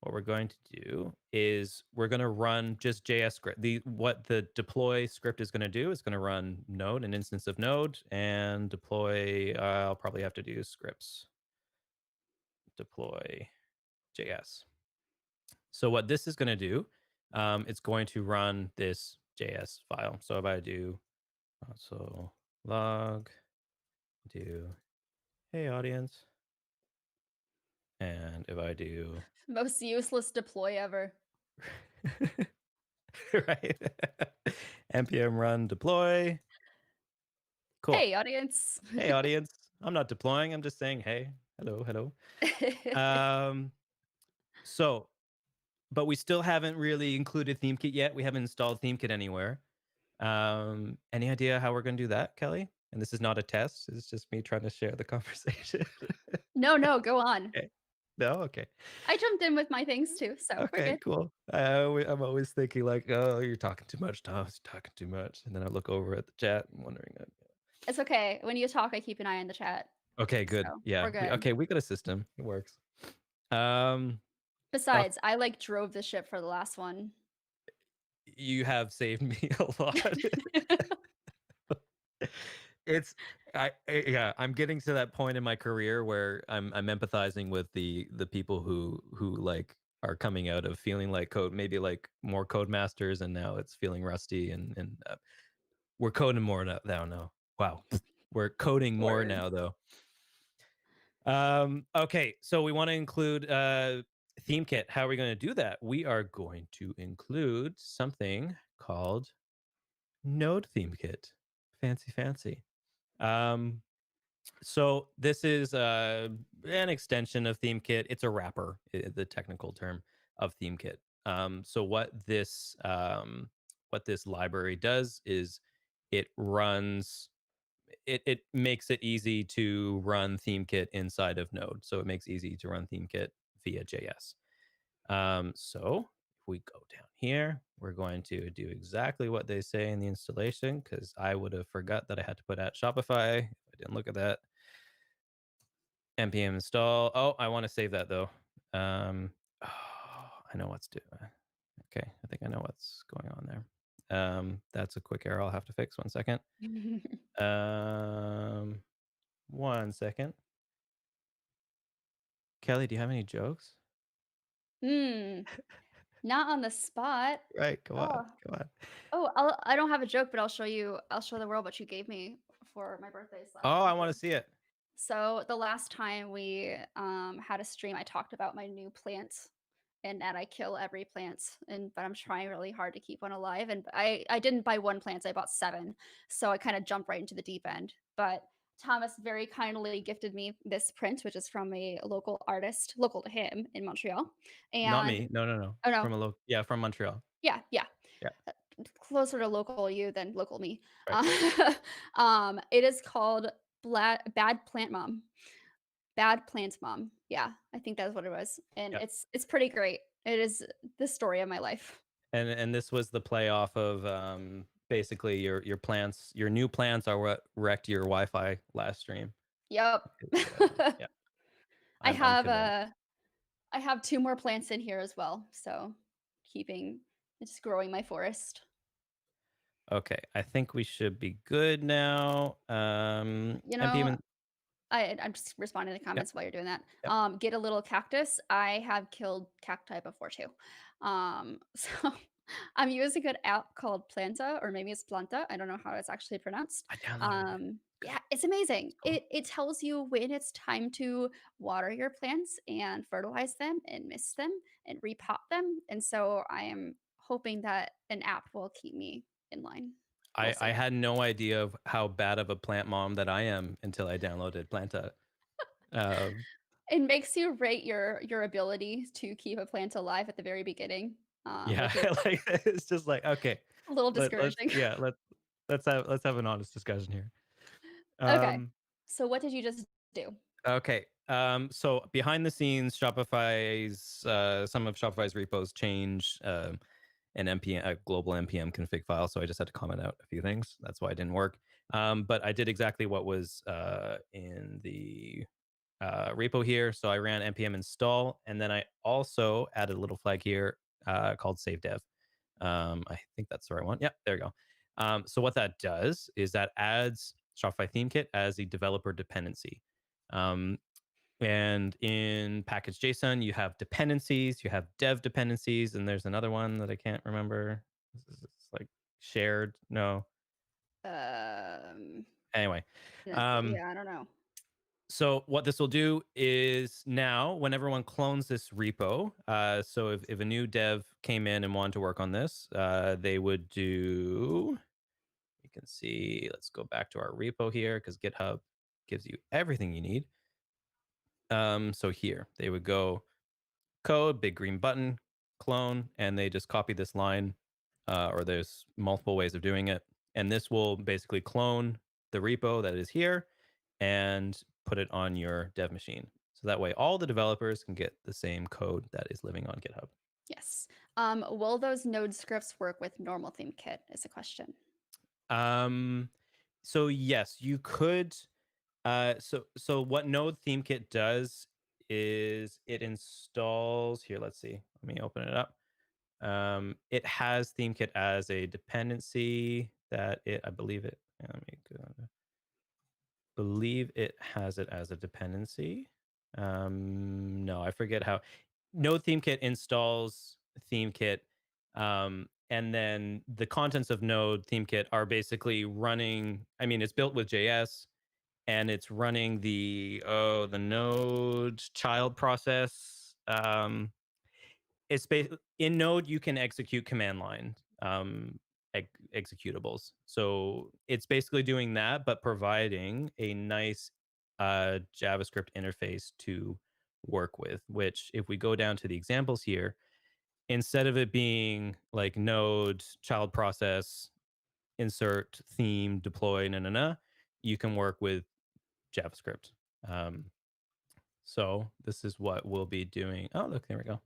What we're going to do is we're going to run just JS script. What the deploy script is going to do is going to run Node, an instance of Node, and deploy. I'll probably have to do scripts deploy JS. So what this is going to do, it's going to run this JS file. So if I do console log, do hey audience, and if I do Most useless deploy ever. right, npm run deploy. Cool. Hey, audience. Hey, audience. I'm not deploying. I'm just saying, hey, hello, hello. Um, so, but we still haven't really included ThemeKit yet. We haven't installed ThemeKit anywhere. Any idea how we're going to do that, Kelly? And this is not a test. It's just me trying to share the conversation. No, go on. Okay. No, okay, I jumped in with my things too, so we're okay, good. cool. I'm always thinking like, oh, you're talking too much, Thomas. You're talking too much, and then I look over at the chat and wondering. It's okay. When you talk, I keep an eye on the chat. Okay, good. So Yeah. we're good. We got a system. It works. Um, Besides, I like drove the ship for the last one. you have saved me a lot. Yeah, I'm getting to that point in my career where I'm empathizing with the people who like are coming out of feeling like code, maybe like more code masters, and now it's feeling rusty, and we're coding more now. No, wow, we're coding more Word. now though. Okay, so we want to include theme kit. How are we going to do that? We are going to include something called Node theme kit. Fancy, fancy. Um, so this is an extension of theme kit. It's a wrapper, the technical term of theme kit. So what this library does is it runs it makes it easy to run theme kit inside of Node. So it makes easy to run theme kit via JS. So if we go down here, we're going to do exactly what they say in the installation because I would have forgot that I had to put at Shopify. I didn't look at that. Npm install. Oh, I want to save that though. Oh, I know what's doing. Okay, I think I know what's going on there. That's a quick error I'll have to fix. 1 second. Um, 1 second. Kelly, do you have any jokes? Hmm. Not on the spot. Right, come on, Oh. come on. Oh, I don't have a joke, but I'll show the world what you gave me for my birthday slash Oh, I want birthday. to see it. So the last time we had a stream, I talked about my new plants and that I kill every plant, and but I'm trying really hard to keep one alive. And I didn't buy one plant, I bought seven, so I kind of jumped right into the deep end. But Thomas very kindly gifted me this print, which is from a local artist, local to him in Montreal. Not And me. No, no, no. oh no, From a local, yeah, from Montreal. yeah, Yeah, uh, closer to local you than local me. right. It is called Bad Plant Mom. Bad Plant Mom. Yeah, I think that's what it was, and Yeah. it's pretty great. It is the story of my life. And this was the play off of basically your plants, your new plants are what wrecked your Wi-Fi last stream. Yep. Yeah, I I'm have convinced. I have 2 more plants in here as well, so keeping it's growing my forest. Okay, I think we should be good now. You know, NPM, I'm just responding to the yep, comments while you're doing that. yep. Get a little cactus. I have killed cacti before too. So I'm using an app called Planta, or maybe it's Planta. I don't know how it's actually pronounced. I downloaded it. Yeah, it's amazing. It's cool. It tells you when it's time to water your plants and fertilize them and mist them and repot them. And so I am hoping that an app will keep me in line. We'll I see. had no idea of how bad of a plant mom that I am until I downloaded Planta. Um, It makes you rate your ability to keep a plant alive at the very beginning, yeah, which is like it's just like okay, a little let's discouraging. yeah let's have an honest discussion here. Okay. Um, So what did you just do? okay. So behind the scenes, Shopify's some of Shopify's repos change an npm a global npm config file, so I just had to comment out a few things. That's why it didn't work. But I did exactly what was in the repo here. So I ran npm install, and then I also added a little flag here called save dev. I think that's the right one. Yep, there you go. So what that does is that adds Shopify Theme Kit as a developer dependency. Um, and in package JSON, you have dependencies, you have dev dependencies, and there's another one that I can't remember. It's like shared. No. Um, Anyway, yeah, um, I don't know. so what this will do is now whenever one clones this repo, so if a new dev came in and wanted to work on this, they would do, you can see, let's go back to our repo here because GitHub gives you everything you need. So here they would go code, big green button, clone, and they just copy this line, or there's multiple ways of doing it. And this will basically clone the repo that is here and put it on your dev machine. So that way all the developers can get the same code that is living on GitHub. Yes. Will those node scripts work with normal theme kit is a question. Um, so yes, you could. So what Node Theme Kit does is it installs. Here, let's see. Let me open it up. It has ThemeKit as a dependency that it, I believe it. Let me go, believe it has it as a dependency. No, I forget how. Node ThemeKit installs ThemeKit, and then the contents of Node ThemeKit are basically running. I mean, it's built with JS, and it's running the Node child process. It's in Node you can execute command line executables. So it's basically doing that, but providing a nice JavaScript interface to work with. Which, if we go down to the examples here, instead of it being like Node child process insert theme deploy you can work with JavaScript. So this is what we'll be doing. Oh, look, there we go.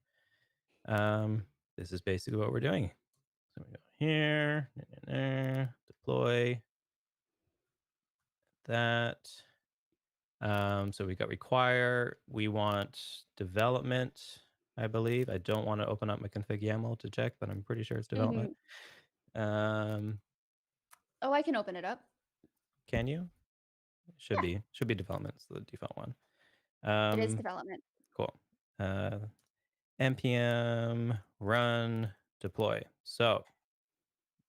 This is basically what we're doing. So we go here, deploy that. So we got require. We want development, I believe. I don't want to open up my config YAML to check, but I'm pretty sure it's development. Mhm. Um, Oh, I can open it up. can you? Yeah, Should be development. It's the default one. it is Um, development. cool. Uh, npm run deploy. So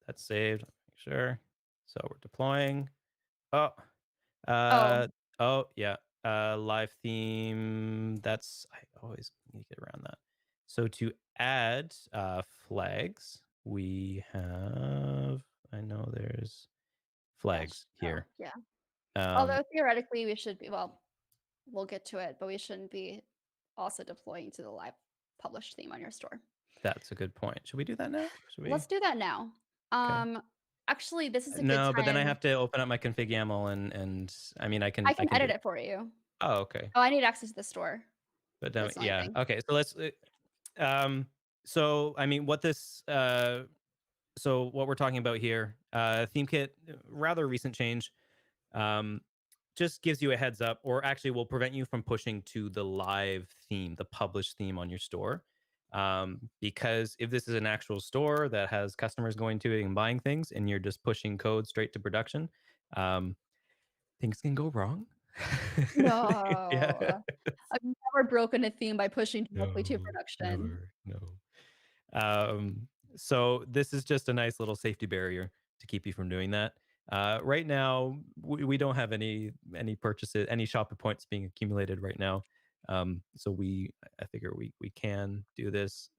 that's saved. Make sure. So we're deploying. Oh, Oh, uh, oh yeah. Live theme. That's I always need to get around that. So to add flags, we have. I know there's flags gosh. Oh, here. yeah. Um, Although theoretically we should be, well, we'll get to it, but we shouldn't be also deploying to the live published theme on your store. that's a good point. Should we do that now? Should we? Let's do that now. Okay. Um, actually, this is a good No, but then I time. have to open up my config YAML and I mean I I can can edit do. it for you. Oh, okay. Oh, I need access to the store. But then That's the only yeah, thing. okay. So let's um so I mean what this so what we're talking about here, ThemeKit, rather recent change. Um just gives you a heads up, or actually will prevent you from pushing to the live theme, the published theme on your store. Because if this is an actual store that has customers going to it and buying things, and you're just pushing code straight to production, um, things can go wrong. Yeah. No. I've never broken a theme by pushing directly to No, production. never, no. So this is just a nice little safety barrier to keep you from doing that. Right now, we don't have any purchases, any Shopper points being accumulated right now. So I figure we can do this,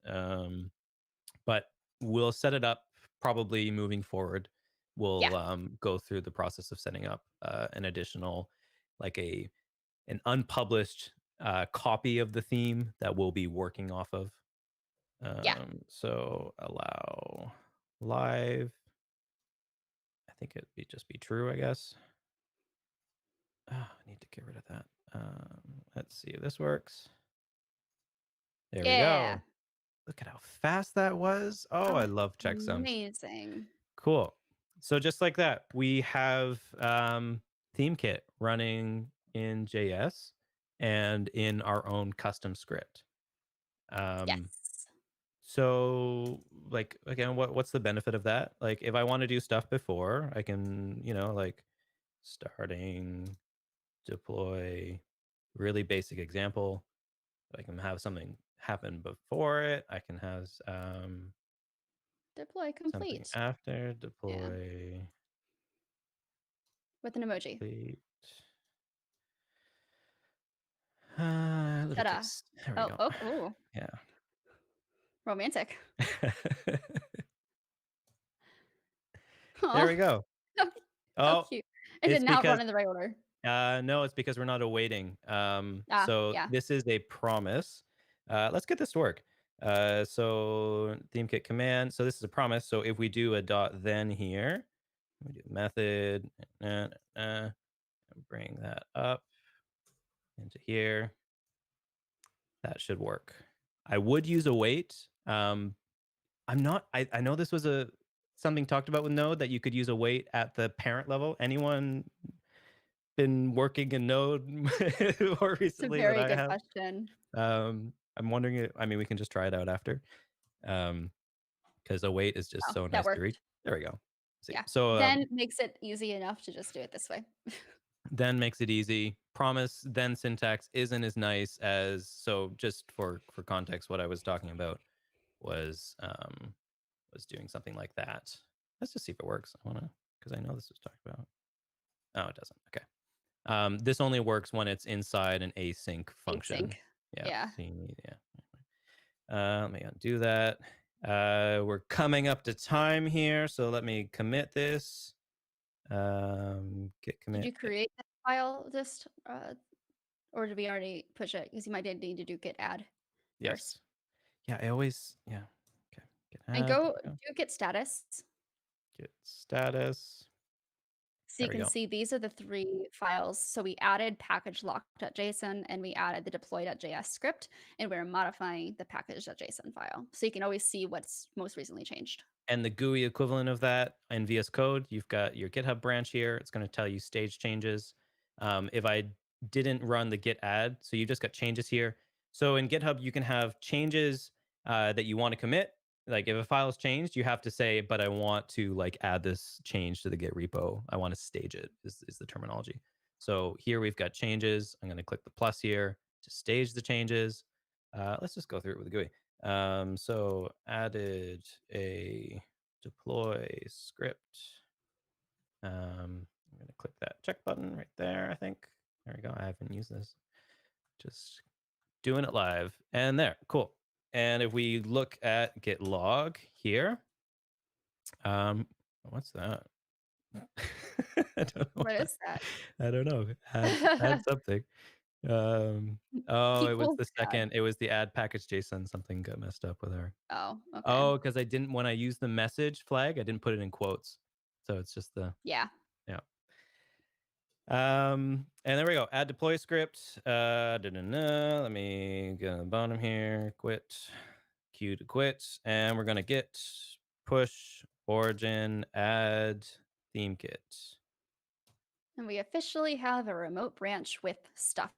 but we'll set it up probably moving forward. Yeah, We'll go through the process of setting up an additional, like an unpublished copy of the theme that we'll be working off of. yeah, So allow live. I think it'd just be true, I guess. Oh, I need to get rid of that. Let's see if this works. There we yeah. go. Look at how fast that was. Oh, I Oh, love checksums. amazing. Cool. So just like that, we have ThemeKit running in JS and in our own custom script. Um, Yes. So, like, again, what's the benefit of that? Like, if I want to do stuff before, I can, like starting deploy, really basic example. I can have something happen before it. I can have Deploy something complete. after Yeah, deploy with an emoji. complete. Little Ta-da. case. There we Oh, go. oh, ooh, Yeah. romantic. There Oh, we go. how Oh, cute. It did it's not run because in the right order. No, it's because we're not awaiting. Ah, So yeah. this is a promise. Let's get this to work. So themekit command. So this is a promise. So if we do a dot then here, we do method, and bring that up into here. That should work. I would use await. I'm not. I know this was a something talked about with Node that you could use await at the parent level. Anyone been working in Node more It's a recently than very I good have. question. I'm wondering I mean, we can just try it out after, because await is just Oh, so that nice to read. worked. There we go. See, Yeah. so, Then makes it easy enough to just do it this way. then makes it easy. Promise, then syntax isn't as nice as so just for context, what I was talking about was doing something like that. Let's just see if it works. I wanna, because I know this was talked about. Oh, it doesn't. Okay. This only works when it's inside an async Async. function. Yeah. Yeah. So you need, yeah. Let me undo that. We're coming up to time here, so let me commit this. Git Did you commit. create that file just, or did we already push it? Because you might need to do git add first. Yes. Yeah, I always, yeah. Okay. Git And add. There go we go. do git status. Git status. So There you we can go. see these are the 3 files. So we added package lock.json and we added the deploy.js script, and we're modifying the package.json file. So you can always see what's most recently changed. And the GUI equivalent of that in VS Code, you've got your GitHub branch here. It's going to tell you stage changes. If I didn't run the git add, so you just got changes here. So in GitHub, you can have changes that you want to commit. Like if a file is changed, you have to say, but I want to like add this change to the Git repo. I want to stage it is the terminology. So here we've got changes. I'm going to click the plus here to stage the changes. Let's just go through it with the GUI. So added a deploy script. I'm going to click that check button right there, I think. There we go. I haven't used this. Just doing it live. And there, cool. And if we look at git log here, what's that? I don't know what What that. is that? I don't know. Add something. Oh, it was Equals the bad. second. It was the add package JSON. Something got messed up with her. Oh, okay. Oh, because I didn't when I used the message flag, I didn't put it in quotes. So it's just the Yeah. yeah. And there we go. Add deploy script. Let me get on the bottom here. Quit. Q to quit. And we're gonna git push origin add theme kit. And we officially have a remote branch with stuff.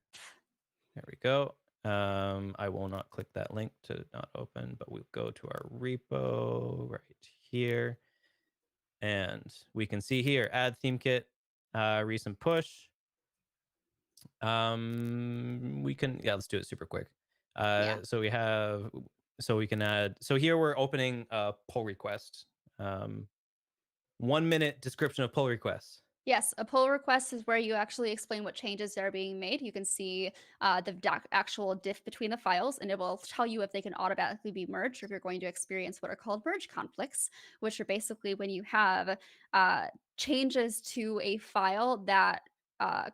There we go. I will not click that link to not open, but we'll go to our repo right here. And we can see here, add theme kit, recent push. We can, yeah, let's do it super quick. Yeah. So we have, so we can add, so here we're opening a pull request. 1 minute description of pull requests. Yes, a pull request is where you actually explain what changes are being made. You can see the actual diff between the files, and it will tell you if they can automatically be merged or if you're going to experience what are called merge conflicts, which are basically when you have changes to a file that uh,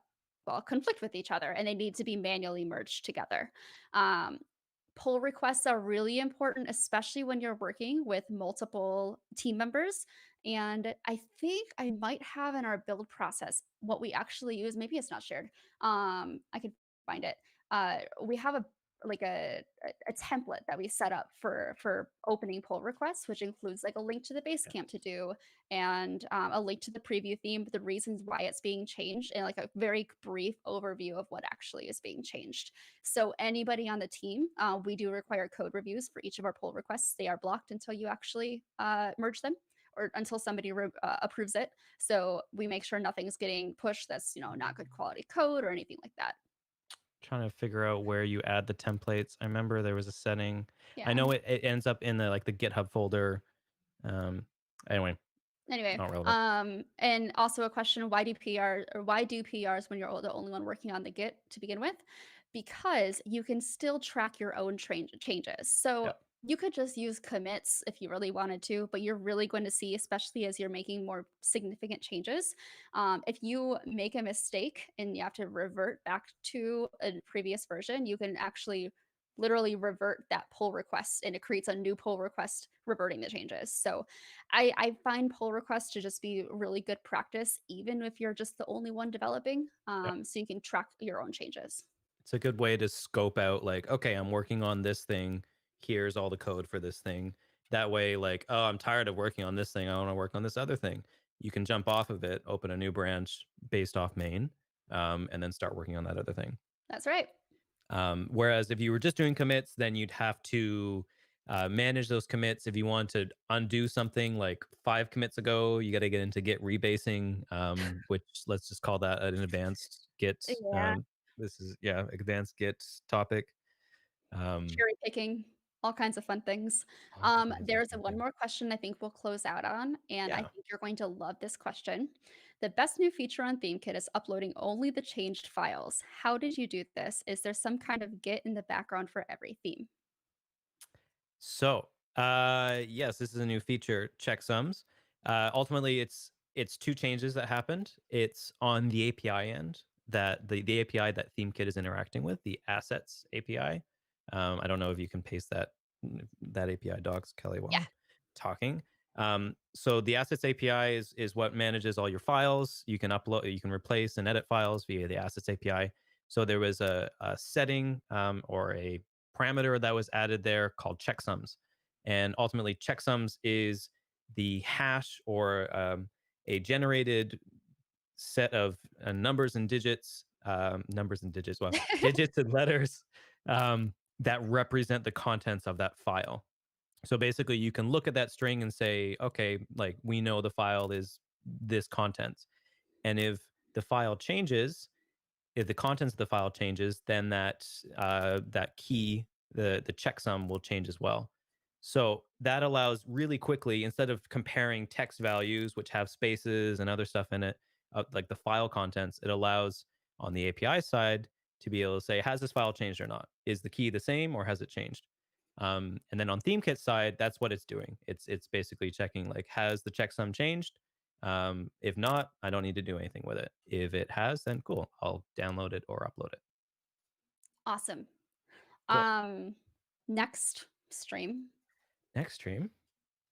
well conflict with each other and they need to be manually merged together. Um, Pull requests are really important, especially when you're working with multiple team members. And I think I might have in our build process what we actually use. Maybe it's not shared. I could find it. We have a like a template that we set up for opening pull requests, which includes like a link to the base camp to do and a link to the preview theme, the reasons why it's being changed, and like a very brief overview of what actually is being changed. So anybody on the team, we do require code reviews for each of our pull requests. They are blocked until you actually merge them or until somebody approves it. So we make sure nothing's getting pushed that's not good quality code or anything like that. Trying to figure out where you add the templates. I remember there was a setting. I Yeah. know it ends up in the like the GitHub folder. Um, anyway, Anyway, not relevant. and also a question: why do PRs when you're the only one working on the Git to begin with? Because you can still track your own changes. So Yeah, you could just use commits if you really wanted to, but you're really going to see, especially as you're making more significant changes, if you make a mistake and you have to revert back to a previous version, you can actually literally revert that pull request and it creates a new pull request reverting the changes. So I find pull requests to just be really good practice, even if you're just the only one developing, yeah. so you can track your own changes. It's a good way to scope out like, okay, I'm working on this thing. Here's all the code for this thing. That way, like, oh, I'm tired of working on this thing. I want to work on this other thing. You can jump off of it, open a new branch based off main, and then start working on that other thing. That's right. Whereas if you were just doing commits, then you'd have to manage those commits. If you want to undo something like 5 commits ago, you got to get into Git rebasing, which let's just call that an advanced Git. Yeah, This is yeah, advanced Git topic. Um, cherry picking, all kinds of fun things. all kinds of There's a fun one things. more question I think we'll close out on, and I Yeah. think you're going to love this question. The best new feature on ThemeKit is uploading only the changed files. How did you do this? Is there some kind of Git in the background for every theme? So, yes, this is a new feature, checksums. Ultimately, it's two changes that happened. It's on the API end that the API that ThemeKit is interacting with, the assets API. I don't know if you can paste that API docs, Kelly, while Yeah. I'm talking. So the Assets API is what manages all your files. You can upload, you can replace and edit files via the Assets API. So there was a setting or a parameter that was added there called checksums, and ultimately checksums is the hash or a generated set of numbers and digits, well, digits and letters that represent the contents of that file. So basically, you can look at that string and say, okay, like we know the file is this content. And the file changes, if the contents of the file changes, then that key, the checksum will change as well. So that allows really quickly, instead of comparing text values, which have spaces and other stuff in it, like the file contents, it allows on the API side to be able to say, has this file changed or not? Is the key the same or has it changed? And then on ThemeKit side, that's what it's doing. It's basically checking like, has the checksum changed? If not, I don't need to do anything with it. If it has, then cool. I'll download it or upload it. Awesome. Cool. Um, next stream. Next stream.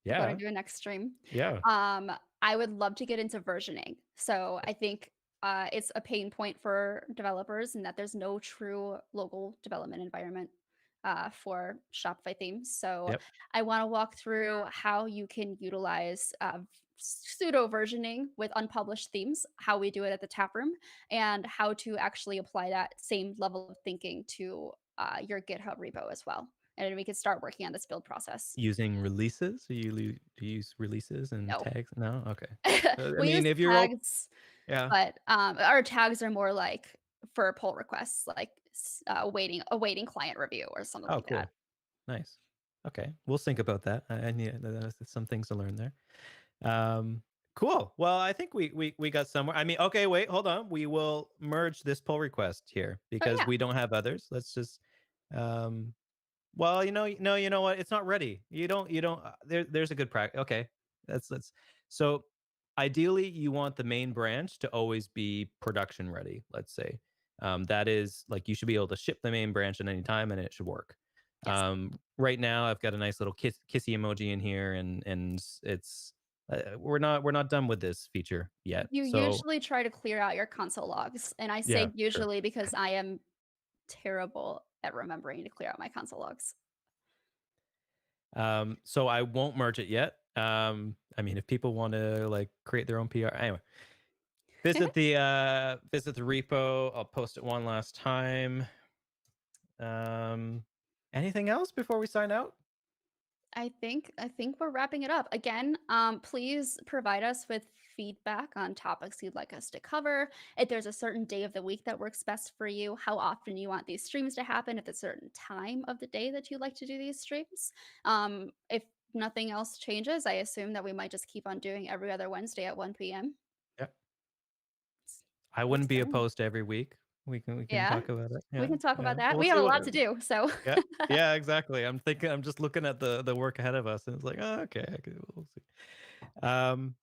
We're going Yeah. to do a next stream. Yeah. Um, I would love to get into versioning. So I think it's a pain point for developers in that there's no true local development environment for Shopify themes. So Yep. I want to walk through how you can utilize pseudo versioning with unpublished themes, how we do it at the tap room, and how to actually apply that same level of thinking to your GitHub repo as well. And then we can start working on this build process. Using releases? Do you use releases and No, tags? No? Okay. I we use mean, if you're open, tags, yeah. but, our tags are more like for pull requests, like awaiting client review or something Oh, like that. cool. Nice. Okay. We'll think about that. I need there's some things to learn there. Um, cool. Well, I think we got somewhere. I mean, okay, wait, hold on. We will merge this pull request here Oh, because yeah. we don't have others. Let's just um well, no, you know what? It's not ready. You don't there's a good practice. Okay. That's so ideally you want the main branch to always be production ready, let's say. That is like you should be able to ship the main branch at any time and it should work. Yes. Right now I've got a nice little kissy emoji in here and it's we're not done with this feature yet. You So, usually try to clear out your console logs, and I yeah, say sure. usually because I am terrible at remembering to clear out my console logs. So I won't merge it yet. I mean, if people want to like create their own PR, anyway, visit the repo. I'll post it one last time. Um, anything else before we sign out? I think we're wrapping it up. Again, please provide us with feedback on topics you'd like us to cover. If there's a certain day of the week that works best for you, how often you want these streams to happen, if there's a certain time of the day that you'd like to do these streams. If nothing else changes, I assume that we might just keep on doing every other Wednesday at 1 p.m. Yeah, I That's wouldn't be fair. opposed to every week. We can Yeah, talk about it. we Yeah, can talk yeah. about that. We'll We see have a what. lot to do, so Yeah, yeah, exactly. I'm thinking. I'm just looking at the work ahead of us, and it's like, oh, okay, we'll see. Um,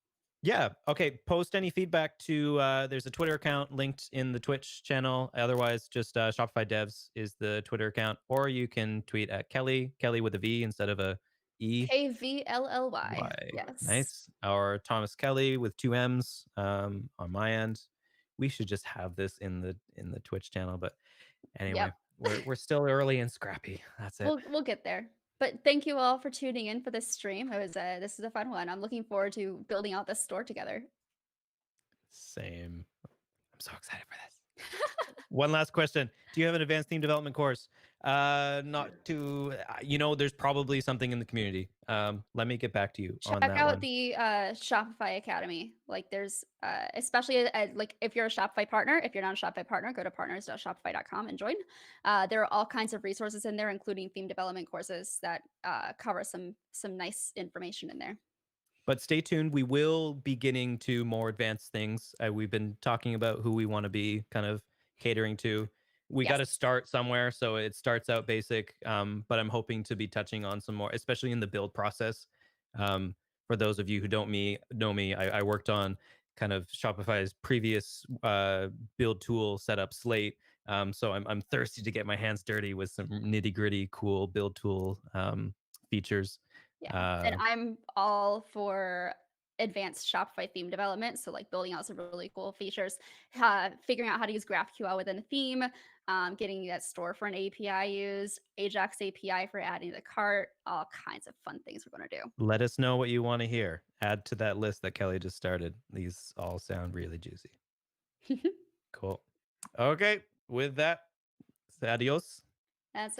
yeah, okay. Post any feedback to. There's a Twitter account linked in the Twitch channel. Otherwise, just Shopify Devs is the Twitter account, or you can tweet at Kelly with a V instead of a E. KVLLY. Why? Yes. Nice. Or Thomas Kelly with two M's on my end. We should just have this in the Twitch channel, but Yep. anyway, we're still early and scrappy. That's it. We'll get there. But thank you all for tuning in for this stream. This is a fun one. I'm looking forward to building out this store together. Same. I'm so excited for this. One last question. Do you have an advanced theme development course? Not to, there's probably something in the community. Let me get back to you on Check that out one. the Shopify Academy. Like there's especially like if you're a Shopify partner, if you're not a Shopify partner, go to partners.shopify.com and join. There are all kinds of resources in there, including theme development courses that cover some nice information in there. But stay tuned. We will be getting to more advanced things. We've been talking about who we want to be kind of catering to. We got Yes. to start somewhere. So it starts out basic, but I'm hoping to be touching on some more, especially in the build process. For those of you who don't know me, I worked on kind of Shopify's previous build tool setup slate. So I'm thirsty to get my hands dirty with some nitty gritty, cool build tool features. Yeah, and Uh, I'm all for advanced Shopify theme development, so, like, building out some really cool features, figuring out how to use GraphQL within a theme, getting that storefront API used, Ajax API for adding to the cart, all kinds of fun things we're gonna do. Let us know what you want to hear. Add to that list that Kelly just started. These all sound really juicy. Cool. Okay. With that, adios. That's